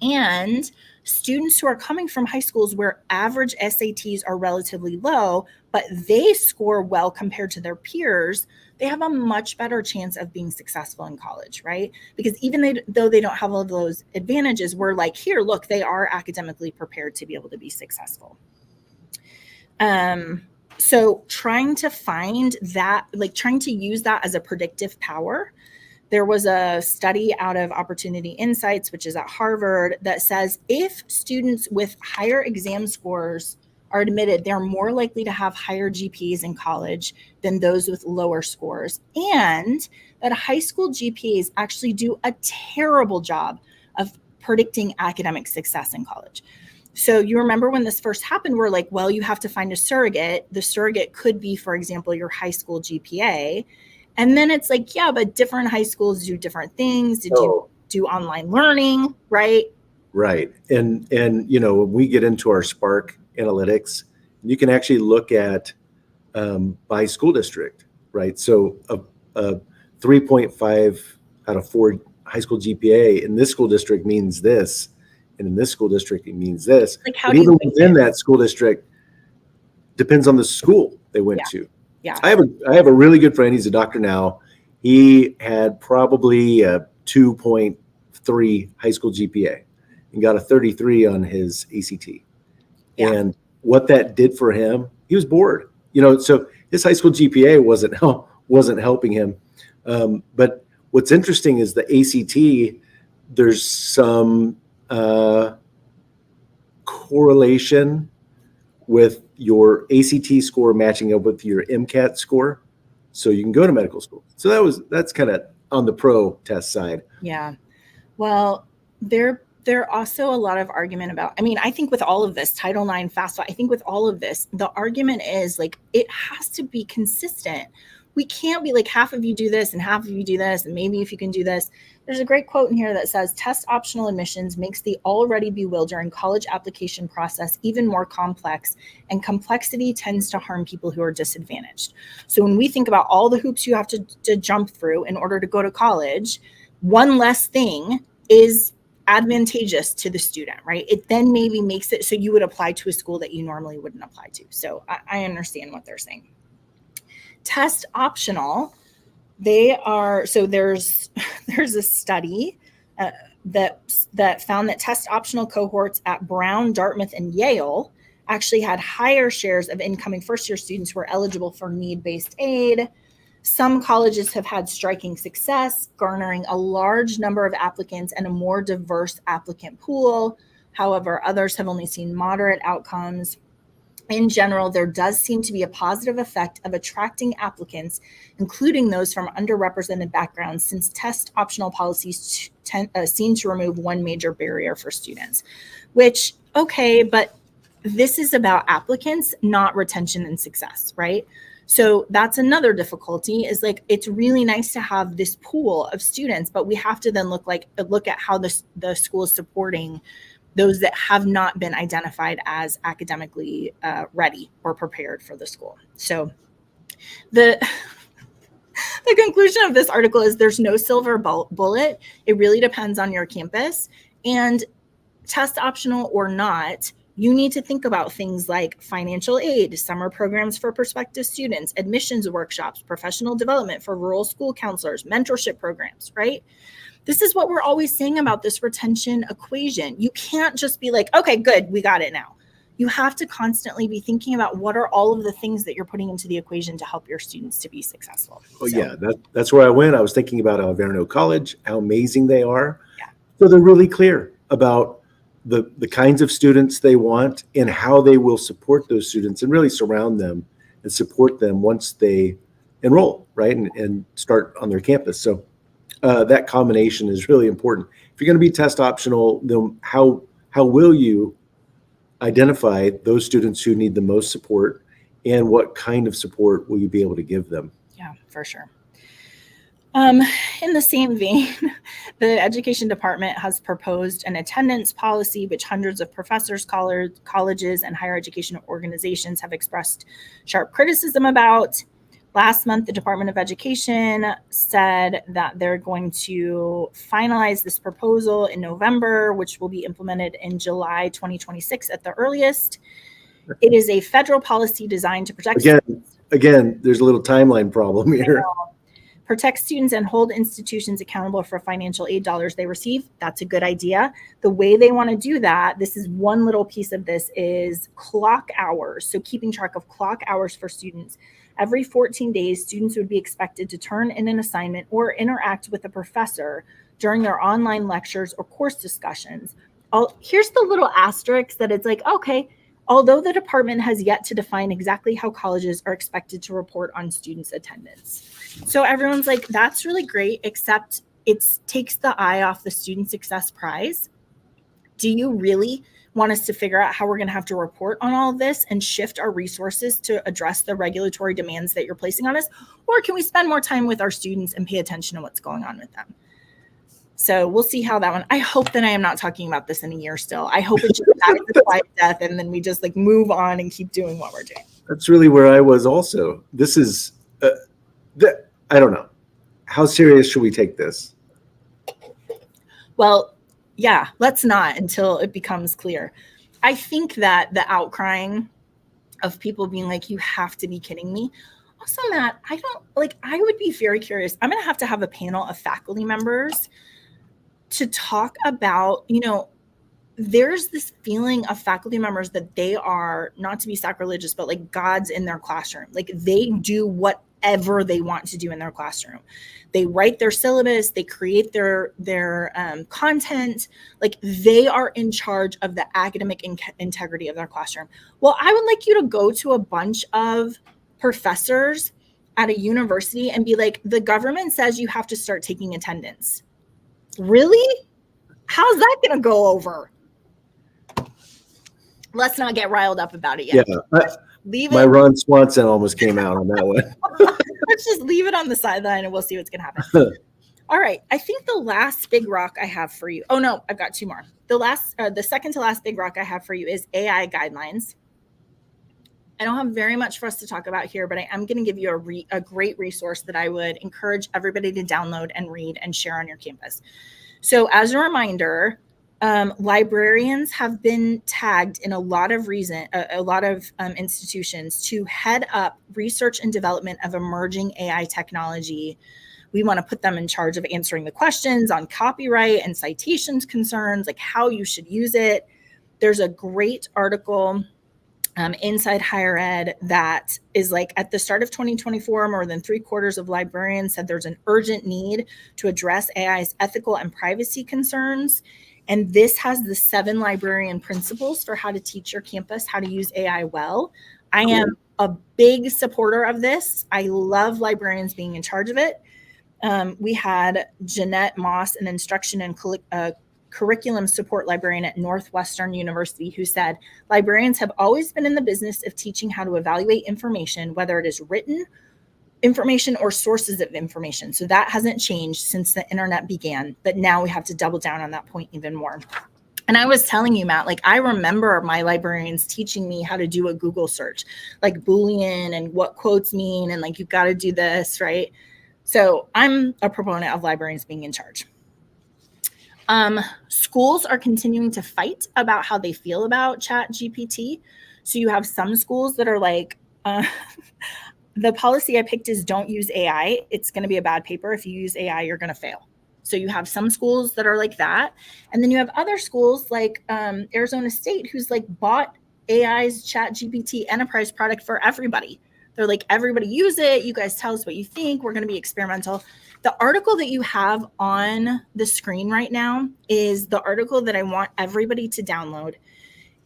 And students who are coming from high schools where average SATs are relatively low, but they score well compared to their peers, they have a much better chance of being successful in college, right? Because even though they don't have all of those advantages, we're like, here, look, they are academically prepared to be able to be successful. So trying to find that, like trying to use that as a predictive power. There was a study out of Opportunity Insights, which is at Harvard, that says if students with higher exam scores are admitted, they're more likely to have higher GPAs in college than those with lower scores, and that high school GPAs actually do a terrible job of predicting academic success in college. So you remember when this first happened, we're like, well, you have to find a surrogate. The surrogate could be, for example, your high school GPA. And then it's like, yeah, but different high schools do different things. Did you do online learning, right? Right. And when we get into our Spark analytics, you can actually look at by school district, right? So a 3.5 out of 4 high school GPA in this school district means this, and in this school district it means this. Like, how but do you even weight within it? that school district, depends on the school they went to. Yeah. I have a really good friend. He's a doctor now. He had probably a 2.3 high school GPA and got a 33 on his ACT. Yeah. And what that did for him, he was bored. So his high school GPA wasn't helping him. But what's interesting is the ACT. There's some correlation with your ACT score matching up with your MCAT score, so you can go to medical school. So that's kind of on the pro test side. Yeah. Well, there also a lot of argument about, I think with all of this, Title IX, FAFSA, I think with all of this, the argument is like, it has to be consistent. We can't be like, half of you do this and half of you do this, and maybe if you can do this. There's a great quote in here that says, test optional admissions makes the already bewildering college application process even more complex, and complexity tends to harm people who are disadvantaged. So when we think about all the hoops you have to jump through in order to go to college, one less thing is advantageous to the student, right? It then maybe makes it so you would apply to a school that you normally wouldn't apply to. So I understand what they're saying. Test optional, there's a study that found that test optional cohorts at Brown, Dartmouth, and Yale actually had higher shares of incoming first-year students who were eligible for need-based aid. Some colleges have had striking success, garnering a large number of applicants and a more diverse applicant pool. However, others have only seen moderate outcomes. In general, there does seem to be a positive effect of attracting applicants, including those from underrepresented backgrounds, since test optional policies seem to remove one major barrier for students. Which, okay, but this is about applicants, not retention and success, right? So that's another difficulty, is like, it's really nice to have this pool of students, but we have to then look at how the school is supporting those that have not been identified as academically ready or prepared for the school. So the conclusion of this article is there's no silver bullet. It really depends on your campus, and test optional or not, you need to think about things like financial aid, summer programs for prospective students, admissions workshops, professional development for rural school counselors, mentorship programs, right? This is what we're always saying about this retention equation. You can't just be like, okay, good, we got it now. You have to constantly be thinking about what are all of the things that you're putting into the equation to help your students to be successful. Yeah, that's where I went. I was thinking about Alverno College, how amazing they are. Yeah. So they're really clear about the kinds of students they want and how they will support those students and really surround them and support them once they enroll, right, and start on their campus. So that combination is really important. If you're going to be test optional, then how will you identify those students who need the most support, and what kind of support will you be able to give them? Yeah, for sure. In the same vein, the education department has proposed an attendance policy, which hundreds of professors, colleges, and higher education organizations have expressed sharp criticism about. Last month, the Department of Education said that they're going to finalize this proposal in November, which will be implemented in July 2026 at the earliest. It is a federal policy designed to protect Again, there's a little timeline problem here. Protect students and hold institutions accountable for financial aid dollars they receive. That's a good idea. The way they want to do that, this is one little piece of this, is clock hours. So keeping track of clock hours for students. Every 14 days, students would be expected to turn in an assignment or interact with a professor during their online lectures or course discussions. Here's the little asterisk that it's like, okay, although the department has yet to define exactly how colleges are expected to report on students' attendance. So everyone's like, that's really great, except it takes the eye off the student success prize. Do you really want us to figure out how we're going to have to report on all of this and shift our resources to address the regulatory demands that you're placing on us? Or can we spend more time with our students and pay attention to what's going on with them? So we'll see how that one. I hope that I am not talking about this in a year still. I hope it just dies a quiet death and then we just like move on and keep doing what we're doing. That's really where I was also. This is, I don't know. How serious should we take this? Well, yeah, let's not until it becomes clear. I think that the outcrying of people being like, you have to be kidding me. Also, Matt, I would be very curious. I'm going to have a panel of faculty members to talk about, there's this feeling of faculty members that they are, not to be sacrilegious, but like gods in their classroom. Like they do whatever they want to do in their classroom. They write their syllabus, they create their content, like they are in charge of the academic integrity of their classroom. Well, I would like you to go to a bunch of professors at a university and be like, the government says you have to start taking attendance. Really? How's that going to go over? Let's not get riled up about it yet. Yeah, leave my it. Ron Swanson almost came out on that one. Let's just leave it on the sideline and we'll see what's going to happen. All right. I think the last big rock I have for you. Oh no, I've got two more. The second to last big rock I have for you is AI guidelines. I don't have very much for us to talk about here, but I am going to give you a great resource that I would encourage everybody to download and read and share on your campus. So as a reminder, librarians have been tagged in a lot of institutions to head up research and development of emerging AI technology. We want to put them in charge of answering the questions on copyright and citations concerns, like how you should use it. There's a great article Inside Higher Ed that is like at the start of 2024, more than 3/4 of librarians said there's an urgent need to address AI's ethical and privacy concerns. And this has the 7 librarian principles for how to teach your campus how to use AI well. I am a big supporter of this. I love librarians being in charge of it. We had Jeanette Moss, an instruction and curriculum support librarian at Northwestern University, who said, librarians have always been in the business of teaching how to evaluate information, whether it is written information or sources of information. So that hasn't changed since the internet began, but now we have to double down on that point even more. And I was telling you, Matt, like I remember my librarians teaching me how to do a Google search, like Boolean and what quotes mean, and like, you've got to do this, right? So I'm a proponent of librarians being in charge. Schools are continuing to fight about how they feel about ChatGPT. So you have some schools that are like, the policy I picked is don't use AI. It's going to be a bad paper. If you use AI, you're going to fail. So you have some schools that are like that. And then you have other schools like Arizona State, who's like bought AI's ChatGPT enterprise product for everybody. They're like, everybody use it. You guys tell us what you think. We're going to be experimental. The article that you have on the screen right now is the article that I want everybody to download.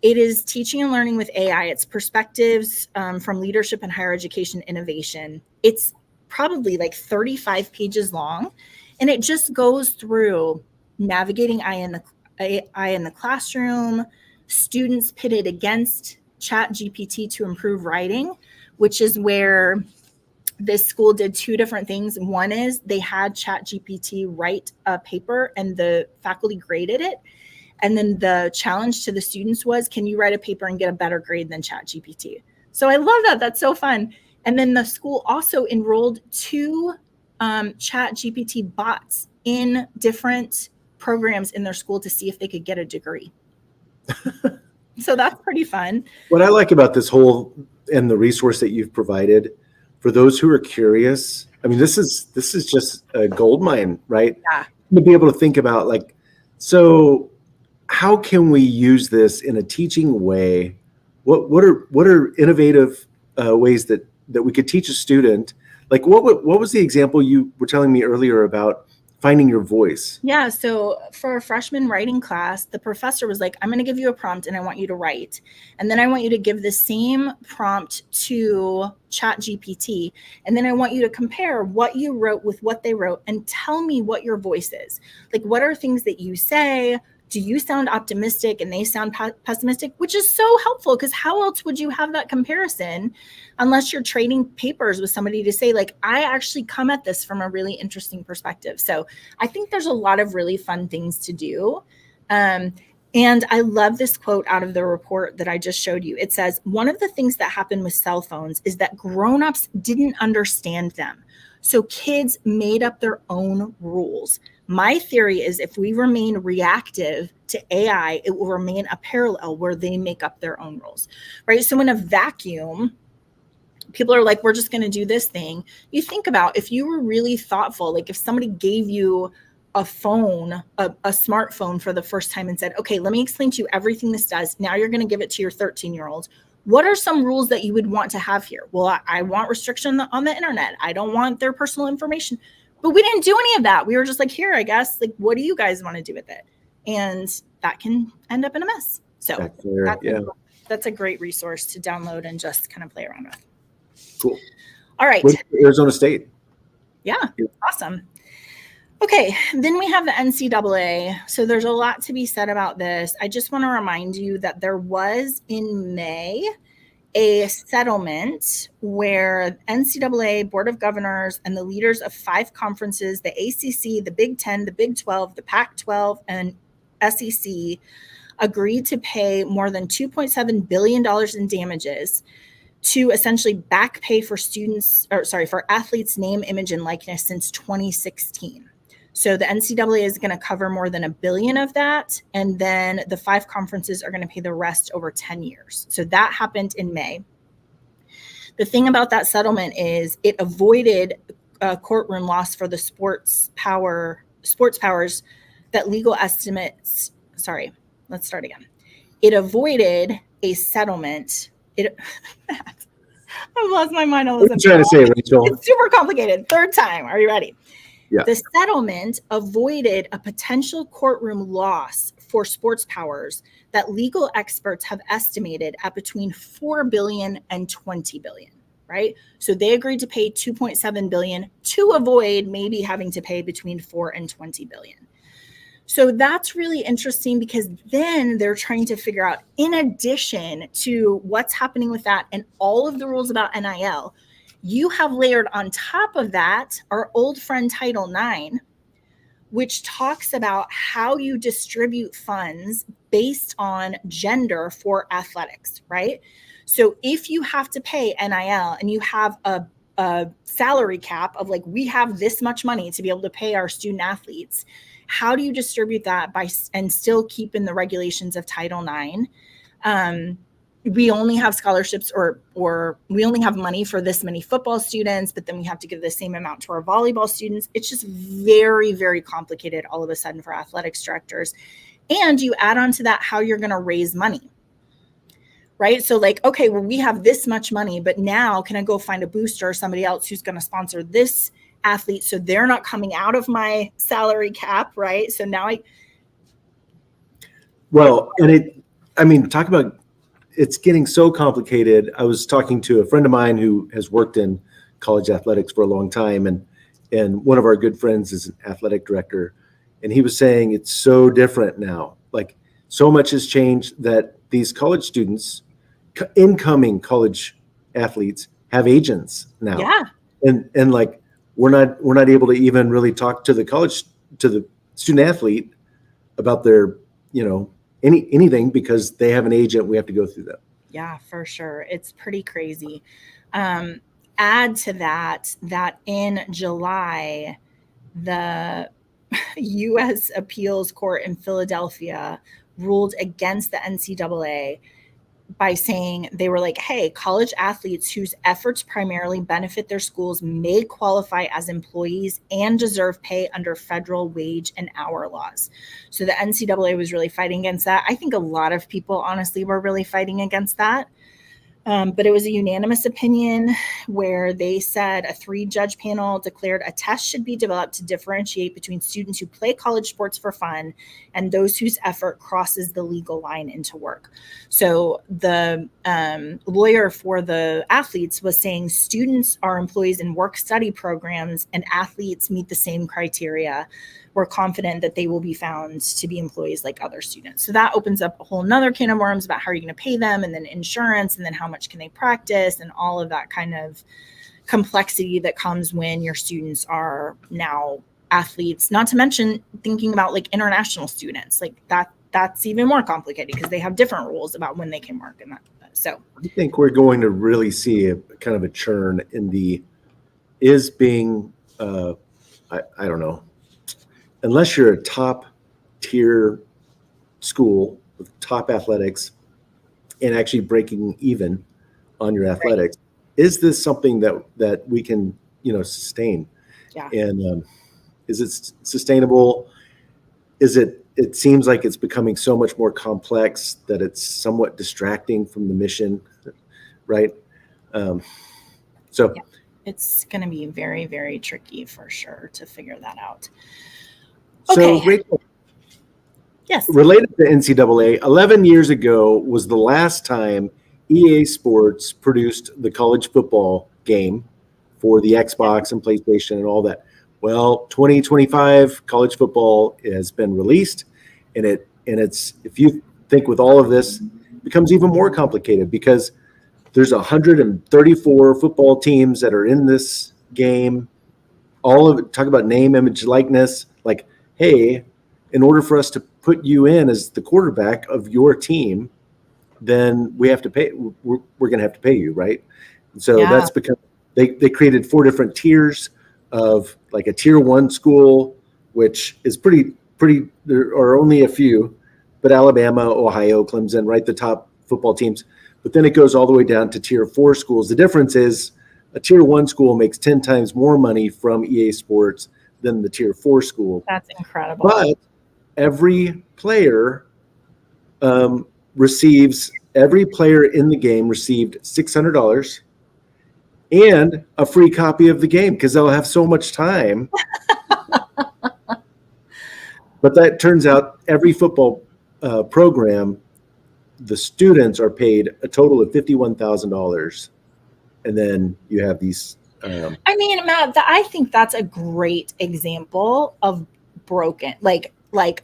It is Teaching and Learning with AI. It's perspectives from leadership and higher education innovation. It's probably like 35 pages long, and it just goes through navigating AI in the classroom, students pitted against ChatGPT to improve writing, which is where this school did 2 different things. One is they had ChatGPT write a paper and the faculty graded it. And then the challenge to the students was, can you write a paper and get a better grade than ChatGPT? So I love that. That's so fun. And then the school also enrolled 2 ChatGPT bots in different programs in their school to see if they could get a degree. So that's pretty fun. What I like about this whole and the resource that you've provided for those who are curious, I mean, this is just a gold mine, right? Yeah. To be able to think about like, so how can we use this in a teaching way? What are innovative ways that we could teach a student? Like what was the example you were telling me earlier about finding your voice? Yeah. So for a freshman writing class, the professor was like, I'm going to give you a prompt and I want you to write. And then I want you to give the same prompt to ChatGPT. And then I want you to compare what you wrote with what they wrote and tell me what your voice is. Like, what are things that you say? do you sound optimistic and they sound pessimistic, which is so helpful because how else would you have that comparison unless you're trading papers with somebody to say, like, I actually come at this from a really interesting perspective. So I think there's a lot of really fun things to do. And I love this quote out of the report that I just showed you. It says, one of the things that happened with cell phones is that grownups didn't understand them. So kids made up their own rules. My theory is if we remain reactive to AI, it will remain a parallel where they make up their own rules, right? So in a vacuum, people are like, we're just going to do this thing. You think about if you were really thoughtful, like if somebody gave you a phone, a smartphone for the first time and said, okay, let me explain to you everything this does. Now you're going to give it to your 13-year-old. What are some rules that you would want to have here? Well, I want restriction on the internet. I don't want their personal information. But we didn't do any of that. We were just like, here, I guess, like, what do you guys want to do with it? And that can end up in a mess. So that's a great resource to download and just kind of play around with. Cool. All right. Arizona State. Yeah. Awesome. Okay, then we have the NCAA. So there's a lot to be said about this. I just want to remind you that there was in May a settlement where NCAA, Board of Governors, and the leaders of 5 conferences, the ACC, the Big 10, the Big 12, the Pac-12, and SEC, agreed to pay more than $2.7 billion in damages to essentially back pay for for athletes' name, image, and likeness since 2016. So the NCAA is going to cover more than $1 billion of that. And then the 5 conferences are going to pay the rest over 10 years. So that happened in May. The thing about that settlement is it avoided a courtroom loss for the sports powers that legal estimates. Sorry, let's start again. It avoided a settlement. I've lost my mind. What are you trying to say, Rachel? It's super complicated. Third time. Are you ready? Yeah. The settlement avoided a potential courtroom loss for sports powers that legal experts have estimated at between $4 billion and $20 billion, right? So they agreed to pay $2.7 billion to avoid maybe having to pay between $4 and $20 billion. So that's really interesting because then they're trying to figure out, in addition to what's happening with that and all of the rules about NIL, you have layered on top of that our old friend Title IX, which talks about how you distribute funds based on gender for athletics, right? So if you have to pay NIL and you have a salary cap of like, we have this much money to be able to pay our student athletes, how do you distribute that and still keep in the regulations of Title IX? We only have scholarships or we only have money for this many football students, but then we have to give the same amount to our volleyball students. It's just very, very complicated all of a sudden for athletics directors. And you add on to that how you're going to raise money, right? So like, okay, well, we have this much money, but now can I go find a booster or somebody else who's going to sponsor this athlete so they're not coming out of my salary cap, right? So now talk about it's getting so complicated. I was talking to a friend of mine who has worked in college athletics for a long time, and one of our good friends is an athletic director, and he was saying it's so different now. Like, so much has changed that these college students, incoming college athletes, have agents now. Yeah. And like we're not able to even really talk to the student athlete about their, anything because they have an agent. We have to go through that. Yeah, for sure. It's pretty crazy. Add to that in July, the U.S. Appeals Court in Philadelphia ruled against the NCAA by saying they were like, hey, college athletes whose efforts primarily benefit their schools may qualify as employees and deserve pay under federal wage and hour laws. So the NCAA was really fighting against that. I think a lot of people honestly were really fighting against that. But it was a unanimous opinion where they said a 3-judge panel declared a test should be developed to differentiate between students who play college sports for fun and those whose effort crosses the legal line into work. So the lawyer for the athletes was saying students are employees in work-study programs and athletes meet the same criteria. We're confident that they will be found to be employees like other students. So that opens up a whole nother can of worms about how are you going to pay them, and then insurance, and then how much can they practice, and all of that kind of complexity that comes when your students are now athletes, not to mention thinking about like international students. Like that's even more complicated because they have different rules about when they can work and that. So I think we're going to really see a kind of a churn in the is being I don't know, unless you're a top tier school with top athletics and actually breaking even on your athletics, is this something that we can, sustain? Yeah. And is it sustainable? It seems like it's becoming so much more complex that it's somewhat distracting from the mission, right? It's going to be very, very tricky for sure to figure that out. So, Okay. Rachel, Yes. related to NCAA, 11 years ago was the last time EA Sports produced the college football game for the Xbox and PlayStation and all that. Well, 2025 college football has been released, and it's if you think with all of this, it becomes even more complicated because there's 134 football teams that are in this game. All of it, talk about name, image, likeness. Like, hey, in order for us to put you in as the quarterback of your team, then we have to pay. We're going to have to pay you, right? And so that's because they created 4 different tiers of like a tier 1 school, which is pretty. There are only a few, but Alabama, Ohio, Clemson, right, the top football teams. But then it goes all the way down to tier 4 schools. The difference is a tier 1 school makes 10 times more money from EA Sports than the tier 4 school. That's incredible. But every player in the game received $600 and a free copy of the game because they'll have so much time. But that turns out every football program, the students are paid a total of $51,000, and then you have these. I mean, Matt, I think that's a great example of broken, like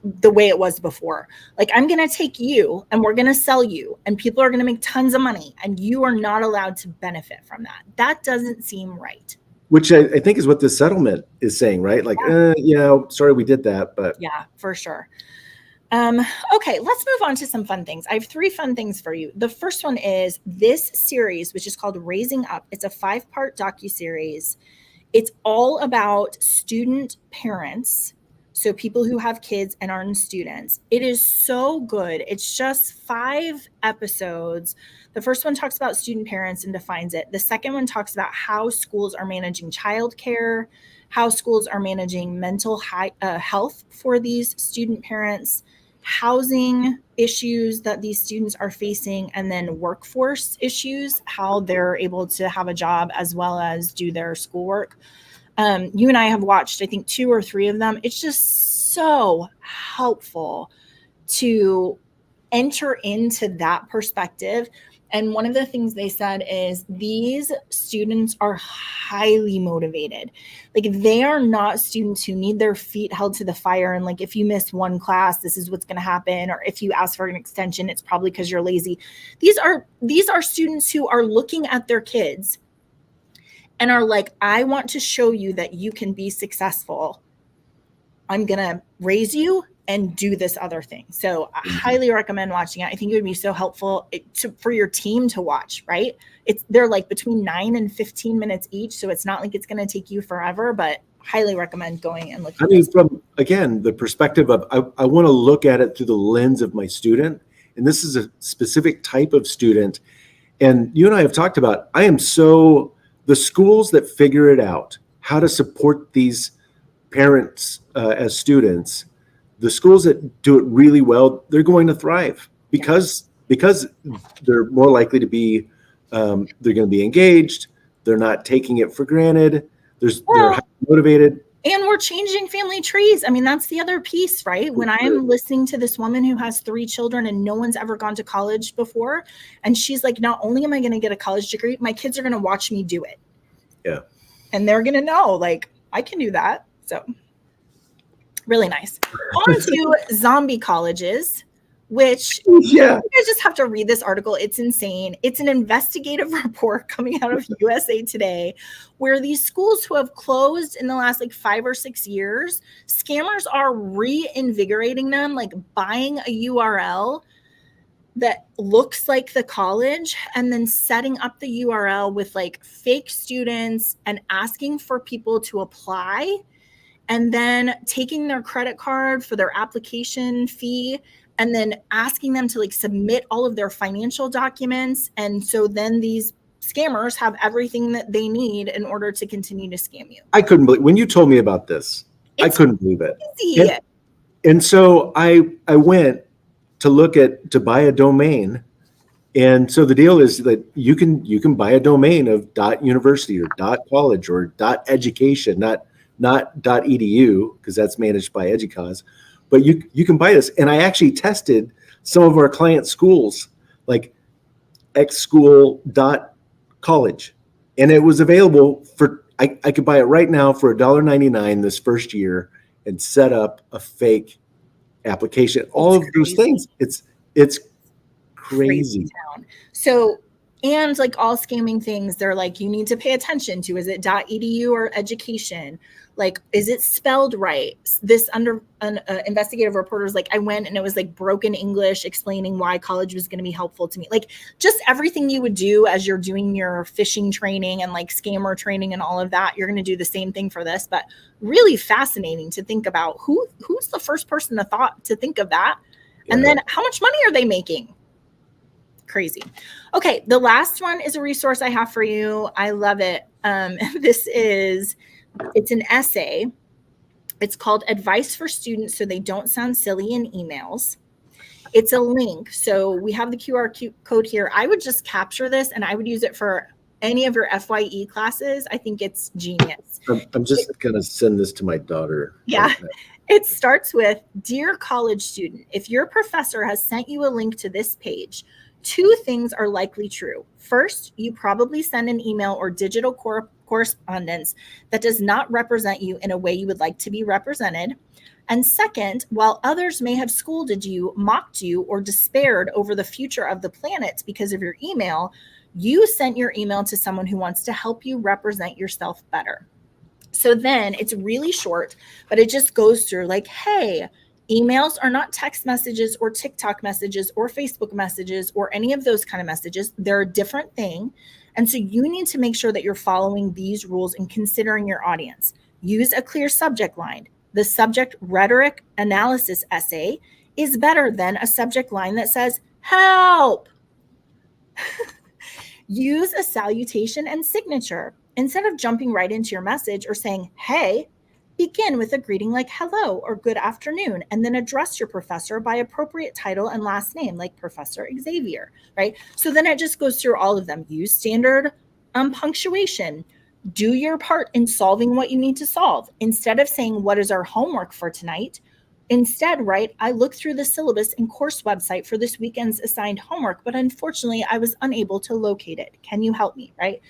the way it was before. Like, I'm going to take you and we're going to sell you and people are going to make tons of money and you are not allowed to benefit from that. That doesn't seem right. Which I think is what the settlement is saying, right? Like, sorry we did that, but. Yeah, for sure. Okay, let's move on to some fun things. I have 3 fun things for you. The first one is this series, which is called Raising Up. It's a 5-part docuseries. It's all about student parents, so people who have kids and aren't students. It is so good. It's just 5 episodes. The first one talks about student parents and defines it. The second one talks about how schools are managing childcare, how schools are managing mental health for these student parents, housing issues that these students are facing, and then workforce issues, how they're able to have a job as well as do their schoolwork. You and I have watched, I think, 2 or 3 of them. It's just so helpful to enter into that perspective. And one of the things they said is these students are highly motivated. Like, they are not students who need their feet held to the fire. And like, if you miss one class, this is what's going to happen. Or if you ask for an extension, it's probably because you're lazy. These are students who are looking at their kids and are like, I want to show you that you can be successful. I'm going to raise you and do this other thing. So I highly recommend watching it. I think it would be so helpful for your team to watch, right? They're like between 9 and 15 minutes each. So it's not like it's going to take you forever, but highly recommend going and looking. I mean, from, again, the perspective of, I want to look at it through the lens of my student. And this is a specific type of student. And you and I have talked about, the schools that figure it out, how to support these parents as students, the schools that do it really well, they're going to thrive because they're more likely to be They're going to be engaged. They're not taking it for granted. They're Well, motivated. and we're changing family trees. I mean, that's the other piece, right? When I'm listening to this woman who has 3 children and no one's ever gone to college before, and she's like, not only am I going to get a college degree, my kids are going to watch me do it. Yeah. And they're going to know, like, I can do that. So really nice. On to zombie colleges, which Yeah. you guys just have to read this article. It's insane. It's an investigative report coming out of USA Today where these schools who have closed in the last like 5 or 6 years, scammers are reinvigorating them, like buying a URL that looks like the college and then setting up the URL with like fake students and asking for people to apply and then taking their credit card for their application fee and then asking them to like submit all of their financial documents. And so then these scammers have everything that they need in order to continue to scam you. I couldn't believe when you told me about this. I couldn't believe it. Easy. And so I went to buy a domain. And so the deal is that you can buy a domain of .university or .college or .education, not .edu, because that's managed by Educause. But you can buy this. And I actually tested some of our client schools, like xschool.college. And it was available for, I could buy it right now for $1.99 this first year and set up a fake application. All of those things. It's crazy. Town. So, and like all scamming things, they're like, you need to pay attention to, is it .edu or education? Like, is it spelled right? This investigative reporter's like, I went and it was like broken English explaining why college was going to be helpful to me. Like just everything you would do as you're doing your phishing training and like scammer training and all of that, you're going to do the same thing for this, but really fascinating to think about who's the first person to think of that. Yeah. And then how much money are they making? Crazy. Okay. The last one is a resource I have for you. I love it. It's an essay. It's called Advice for Students So They Don't Sound Silly in Emails. It's a link. So we have the QR code here. I would just capture this and I would use it for any of your FYE classes. I think it's genius. I'm just going to send this to my daughter. Yeah. It starts with, Dear college student, if your professor has sent you a link to this page, 2 things are likely true. First, you probably send an email or digital correspondence that does not represent you in a way you would like to be represented. And second, while others may have scolded you, mocked you, or despaired over the future of the planet because of your email, you sent your email to someone who wants to help you represent yourself better. So then it's really short, but it just goes through like, hey, emails are not text messages or TikTok messages or Facebook messages or any of those kind of messages. They're a different thing. And so you need to make sure that you're following these rules and considering your audience. Use a clear subject line. The subject rhetoric analysis essay is better than a subject line that says, help. Use a salutation and signature. Instead of jumping right into your message or saying, hey, begin with a greeting like hello or good afternoon, and then address your professor by appropriate title and last name, like Professor Xavier, right? So then it just goes through all of them. Use standard punctuation. Do your part in solving what you need to solve. Instead of saying, what is our homework for tonight? Instead, write, I looked through the syllabus and course website for this weekend's assigned homework, but unfortunately, I was unable to locate it. Can you help me, right?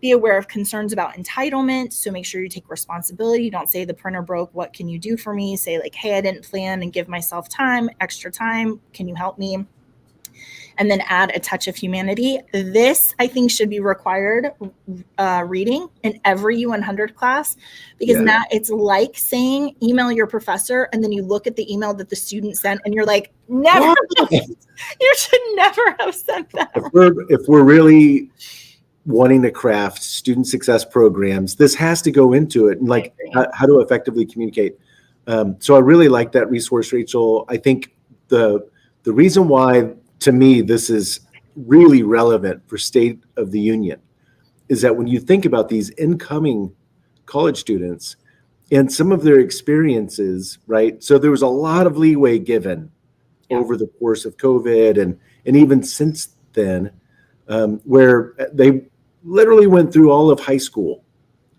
Be aware of concerns about entitlement. So make sure you take responsibility. Don't say the printer broke. What can you do for me? Say like, hey, I didn't plan and give myself extra time. Can you help me? And then add a touch of humanity. This, I think, should be required reading in every U100 class, because now it's like saying email your professor, and then you look at the email that the student sent and you're like, never, you should never have sent that. If we're really wanting to craft student success programs, this has to go into it, and like how to effectively communicate. So I really like that resource, Rachel. I think the reason why, to me, this is really relevant for State of the Union is that when you think about these incoming college students and some of their experiences, right? So there was a lot of leeway given over the course of COVID and even since then. where they literally went through all of high school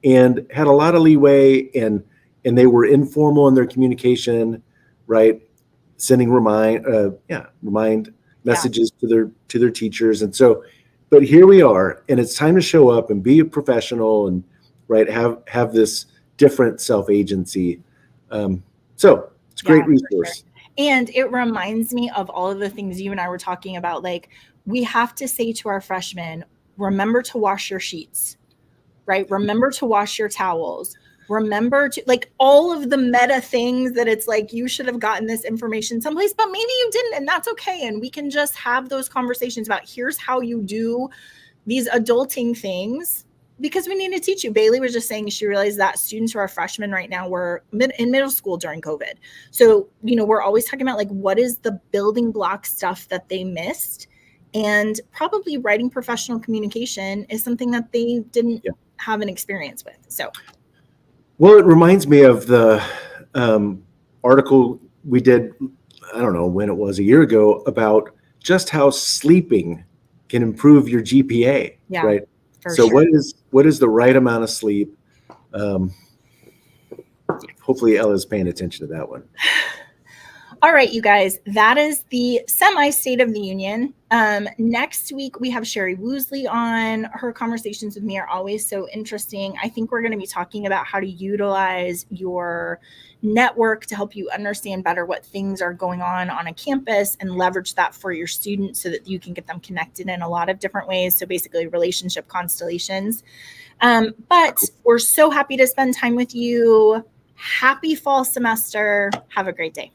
and had a lot of leeway, and they were informal in their communication, right? Sending remind messages to their teachers. And so, but here we are, and it's time to show up and be a professional and right have this different self-agency. So it's a great resource. Sure. And it reminds me of all of the things you and I were talking about. Like, we have to say to our freshmen, remember to wash your sheets, right? Remember to wash your towels. Remember to, like, all of the meta things that it's like, you should have gotten this information someplace, but maybe you didn't, and that's okay. And we can just have those conversations about, here's how you do these adulting things, because we need to teach you. Bailey was just saying she realized that students who are freshmen right now were in middle school during COVID. So, we're always talking about, like, what is the building block stuff that they missed? And probably writing professional communication is something that they didn't have an experience with. So, well, it reminds me of the article we did, I don't know when it was, a year ago, about just how sleeping can improve your GPA, right? So sure. What is the right amount of sleep? Hopefully Ella's paying attention to that one. All right, you guys, that is the semi-State of the Union. Next week, we have Sherry Woosley on. Her conversations with me are always so interesting. I think we're going to be talking about how to utilize your network to help you understand better what things are going on a campus and leverage that for your students so that you can get them connected in a lot of different ways. So basically relationship constellations. But we're so happy to spend time with you. Happy fall semester. Have a great day.